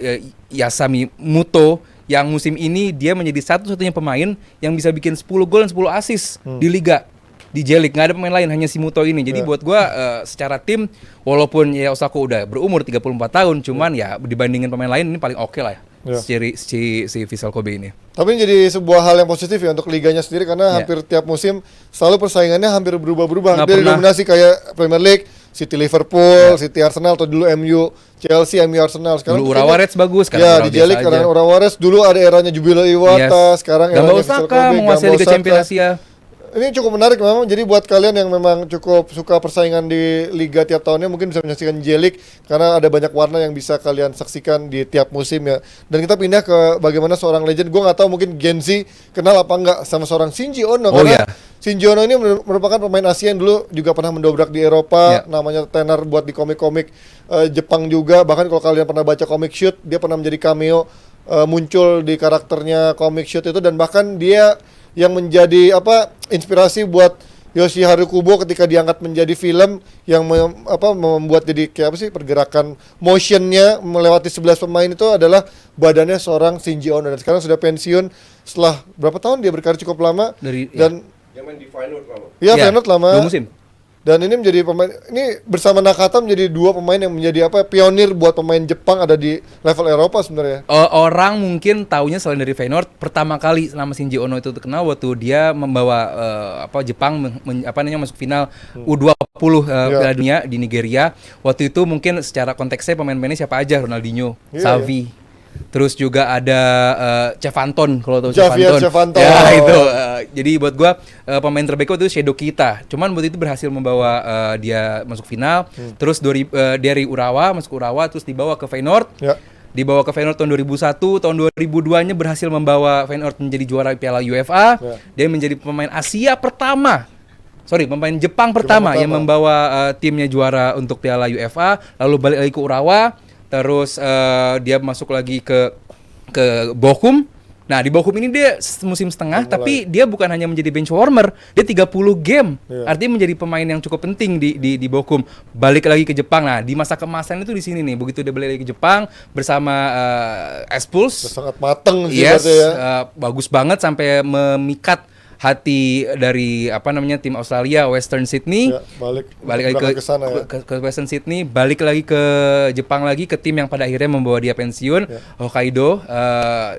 B: Yasami Muto yang musim ini dia menjadi satu-satunya pemain yang bisa bikin 10 gol dan 10 assist di liga di Jelik, nggak ada pemain lain hanya si Muto ini. Jadi buat gua secara tim walaupun ya Osako udah berumur 34 tahun cuman ya dibandingin pemain lain ini paling oke lah ya. Si Vissel Kobe ini.
D: Tapi ini jadi sebuah hal yang positif ya untuk liganya sendiri karena hampir tiap musim selalu persaingannya hampir berubah-berubah.
B: Nggak
D: Dari
B: pernah.
D: dominasi kayak Premier League City Liverpool, City Arsenal, atau dulu MU Chelsea, MU Arsenal. Sekarang
B: Dulu Urawa Reds bagus kan.
D: Ya, di J-League karena Urawa Reds dulu ada eranya Jubilo Iwata, sekarang
B: Gambau
D: eranya Vissel
B: Saka
D: Kobe,
B: menguasai
D: Gambau
B: Liga
D: Saka.
B: Champions Asia.
D: Ini cukup menarik memang. Jadi buat kalian yang memang cukup suka persaingan di liga tiap tahunnya, mungkin bisa menyaksikan J-League karena ada banyak warna yang bisa kalian saksikan di tiap musim ya. Dan kita pindah ke bagaimana seorang legend. Gue nggak tahu mungkin Gen Z kenal apa enggak sama seorang Shinji Ono, karena Shinji Ono ini merupakan pemain Asia yang dulu juga pernah mendobrak di Eropa, namanya tenar buat di komik-komik Jepang juga. Bahkan kalau kalian pernah baca Comic Shoot, dia pernah menjadi cameo, muncul di karakternya Comic Shoot itu, dan bahkan dia yang menjadi inspirasi buat Yoshiharu Kubo ketika diangkat menjadi film yang membuat jadi pergerakan motionnya melewati 11 pemain itu adalah badannya seorang Shinji Ono, dan sekarang sudah pensiun setelah berapa tahun dia berkarir cukup lama dan
C: Dia main di Feyenoord lama.
D: Iya, Feyenoord lama.
B: 2 musim.
D: Dan ini menjadi pemain, ini bersama Nakata menjadi 2 pemain yang menjadi pionir buat pemain Jepang ada di level Eropa sebenarnya.
B: Orang mungkin taunya selain dari Feyenoord, pertama kali nama Shinji Ono itu terkenal waktu dia membawa Jepang masuk final U20 Piala Dunia di Nigeria. Waktu itu mungkin secara konteksnya pemain-pemainnya siapa aja, Ronaldinho, Xavi. Terus juga ada Cefanton, kalau tahu Cefanton. Ya itu. Jadi buat gua pemain terbaik itu Shadow Kita. Cuman buat itu berhasil membawa dia masuk final. Terus dari Urawa masuk Urawa, terus dibawa ke Feyenoord. Dibawa ke Feyenoord tahun 2001, tahun 2002-nya berhasil membawa Feyenoord menjadi juara Piala UEFA. Dia menjadi pemain pemain Jepang pertama yang membawa timnya juara untuk Piala UEFA. Lalu balik lagi ke Urawa. Terus dia masuk lagi ke Bochum. Nah, di Bochum ini dia musim setengah, tapi dia bukan hanya menjadi bench warmer, dia 30 game. Artinya menjadi pemain yang cukup penting di Bochum. Balik lagi ke Jepang. Nah, di masa kemasan itu di sini nih. Begitu dia balik lagi ke Jepang bersama Espulse.
D: Sangat mateng sih
B: ya.
D: Bagus
B: banget sampai memikat hati dari tim Australia, Western Sydney, balik lagi ke Western Sydney, balik lagi ke Jepang lagi, ke tim yang pada akhirnya membawa dia pensiun, Hokkaido,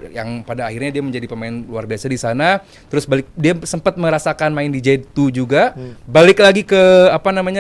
B: yang pada akhirnya dia menjadi pemain luar biasa di sana. Terus dia sempat merasakan main di J2 juga, balik lagi ke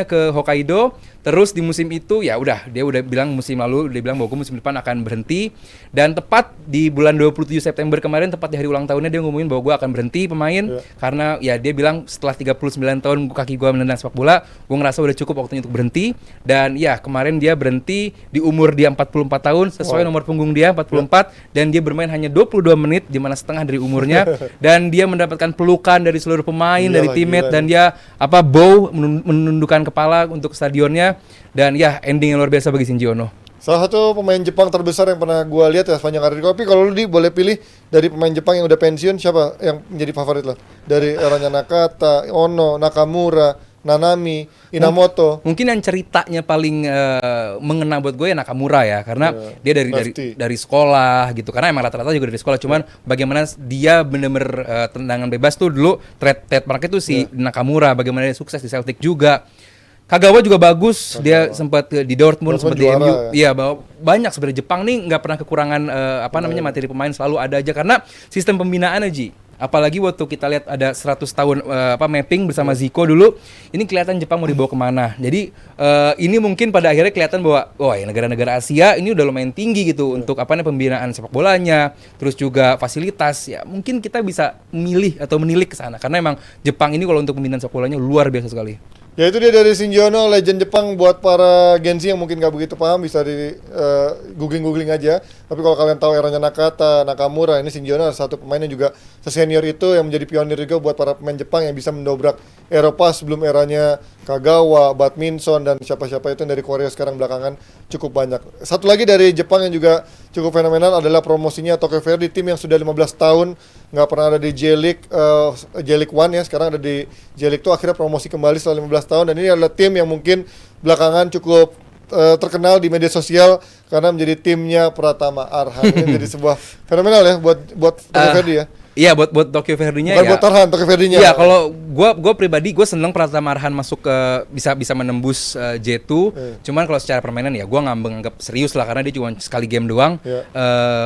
B: ke Hokkaido. Terus di musim itu ya dia udah bilang musim lalu dia bilang bahwa musim depan akan berhenti, dan tepat di bulan 27 September kemarin, tepat di hari ulang tahunnya, dia ngomongin bahwa gue akan berhenti pemain karena ya dia bilang setelah 39 tahun kaki gue menendang sepak bola, gue ngerasa udah cukup waktunya untuk berhenti. Dan ya kemarin dia berhenti di umur dia 44 tahun sesuai nomor punggung dia 44, dan dia bermain hanya 22 menit di mana setengah dari umurnya dan dia mendapatkan pelukan dari seluruh pemain, dari teammate, dan dia bow menundukkan kepala untuk stadionnya. Dan ya ending yang luar biasa bagi Shinji Ono.
D: Salah satu pemain Jepang terbesar yang pernah gua lihat ya sepanjang karir. Tapi kalau lu boleh pilih dari pemain Jepang yang udah pensiun, siapa yang menjadi favorit lo? Dari eranya Nakata, Ono, Nakamura, Nanami, Inamoto.
B: Mungkin yang ceritanya paling mengena buat gue ya Nakamura ya, karena dia dari sekolah gitu. Karena emang rata-rata juga dari sekolah, cuman bagaimana dia bener-bener tendangan bebas tuh dulu trademark itu si Nakamura, bagaimana dia sukses di Celtic juga. Kagawa juga bagus, dia sempat di Dortmund, sempat di MU. Iya, banyak sebenarnya Jepang nih nggak pernah kekurangan materi pemain, selalu ada aja karena sistem pembinaan aja. Apalagi waktu kita lihat ada 100 tahun mapping bersama Zico dulu, ini kelihatan Jepang mau dibawa kemana. Jadi ini mungkin pada akhirnya kelihatan bahwa negara-negara Asia ini udah lumayan tinggi gitu untuk pembinaan sepak bolanya, terus juga fasilitas. Ya mungkin kita bisa memilih atau menilik ke sana karena emang Jepang ini kalau untuk pembinaan sepak bolanya luar biasa sekali.
D: Ya itu dia dari Shinji Ono, legend Jepang. Buat para Gen Z yang mungkin gak begitu paham bisa di googling aja. Tapi kalau kalian tahu eranya Nakata, Nakamura, ini Shinji Ono adalah satu pemain yang juga sesenior itu yang menjadi pionir juga buat para pemain Jepang yang bisa mendobrak Eropa sebelum eranya Kagawa, Badminton, dan siapa-siapa itu yang dari Korea sekarang belakangan cukup banyak. Satu lagi dari Jepang yang juga cukup fenomenal adalah promosinya Tokyo Verdy, tim yang sudah 15 tahun nggak pernah ada di J-League, J-League 1 ya, sekarang ada di J-League 2, akhirnya promosi kembali setelah 15 tahun, dan ini adalah tim yang mungkin belakangan cukup terkenal di media sosial karena menjadi timnya Pratama Arhan. Ini menjadi sebuah fenomenal ya buat Tokyo Verdy ya.
B: Iya, buat Tokyo Verdy-nya
D: Bukan
B: ya.
D: buat Tarhan, Tokyo Verdy-nya.
B: Iya, kalau gua pribadi gue seneng Pratama Arhan masuk ke bisa menembus J2. Cuman kalau secara permainan ya gua nganggap serius lah karena dia cuma sekali game doang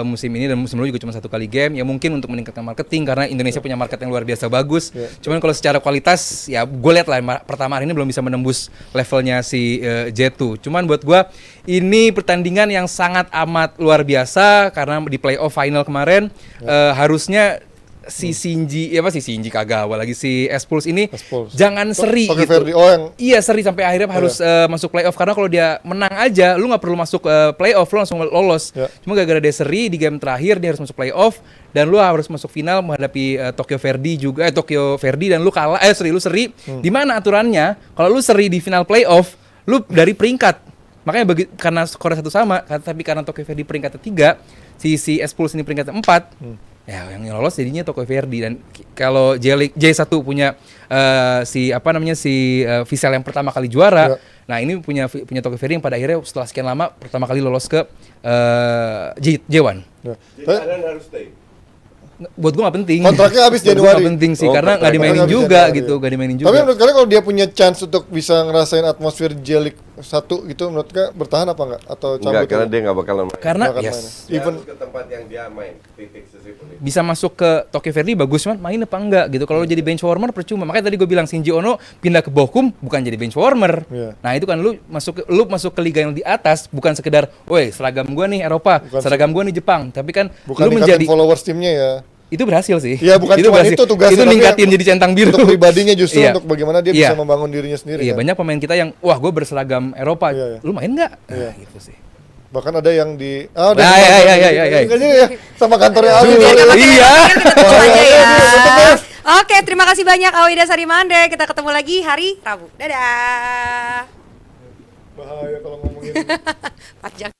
B: musim ini, dan musim lalu juga cuma satu kali game. Ya mungkin untuk meningkatkan marketing karena Indonesia punya market yang luar biasa bagus. Cuman kalau secara kualitas ya gue lihat lah Pratama Arhan ini belum bisa menembus levelnya si J2. Cuman buat gua ini pertandingan yang sangat amat luar biasa karena di playoff final kemarin harusnya si Shinji Kagawa lagi si S-Pulse ini
D: S-Pulse.
B: jangan seri
D: Tokyo
B: gitu.
D: Verdy, yang
B: Iya, seri sampai akhirnya harus masuk playoff karena kalau dia menang aja lu nggak perlu masuk playoff, lu langsung lolos. Cuma gara-gara dia seri di game terakhir dia harus masuk playoff dan lu harus masuk final menghadapi Tokyo Verdy dan lu kalah lu seri. Di mana aturannya kalau lu seri di final playoff lu dari peringkat. Makanya karena skornya satu sama, tapi karena Tokyo Verdy peringkat ketiga, si S-Pulse ini peringkat 4. Ya, yang lolos jadinya Tokyo Verdy. Dan kalau J1 punya si Visel yang pertama kali juara. Nah, ini punya Tokyo Verdy yang pada akhirnya setelah sekian lama pertama kali lolos ke J1.
C: Jadi harus stay.
B: Buat gua gak penting.
D: Kontraknya habis
B: Buat gua
D: Januari.
B: nggak penting sih karena nggak dimainin juga gitu, nggak dimainin juga.
D: Tapi menurut kalian kalau dia punya chance untuk bisa ngerasain atmosfer J-League 1 gitu, menurut kalian bertahan apa enggak? Atau cabut?
C: Enggak, karena dia nggak bakalan main.
B: Karena
D: Nggak akan
B: yes,
D: main.
C: Dia
D: Even
C: harus ke tempat yang dia main. Titik sesimpel itu.
B: bisa masuk ke Tokyo Verdy bagus, cuman main apa enggak gitu. Kalau jadi bench warmer percuma. Makanya tadi gue bilang Shinji Ono pindah ke Bochum bukan jadi bench warmer. Nah, itu kan lu masuk ke liga yang di atas bukan sekedar, "Woi, seragam gua nih Eropa, seragam gua nih Jepang." Tapi kan
D: bukan
B: lu
D: menjadi
B: menjadi
D: followers timnya ya.
B: itu berhasil sih.
D: Iya, bukan cuma
B: berhasil.
D: itu tugasnya,
B: Itu
D: tapi
B: ningkatin
D: yang
B: jadi centang biru.
D: Untuk pribadinya justru
B: Iya.
D: untuk bagaimana dia
B: Iya.
D: bisa membangun dirinya sendiri.
B: Iya,
D: kan?
B: banyak pemain kita yang wah gue berseragam Eropa.
D: Iya.
B: Lu main nggak?
D: Iya.
B: Nah, gitu sih.
D: Bahkan ada yang di
B: Iya.
D: sama kantornya Aldi.
B: Iya.
A: Ketemu aja ya.
D: Betul.
A: Oke, terima kasih banyak Awida Sarimande. Kita ketemu lagi hari Rabu. Dadah.
D: Bahaya kalau ngomongin
A: Panjang.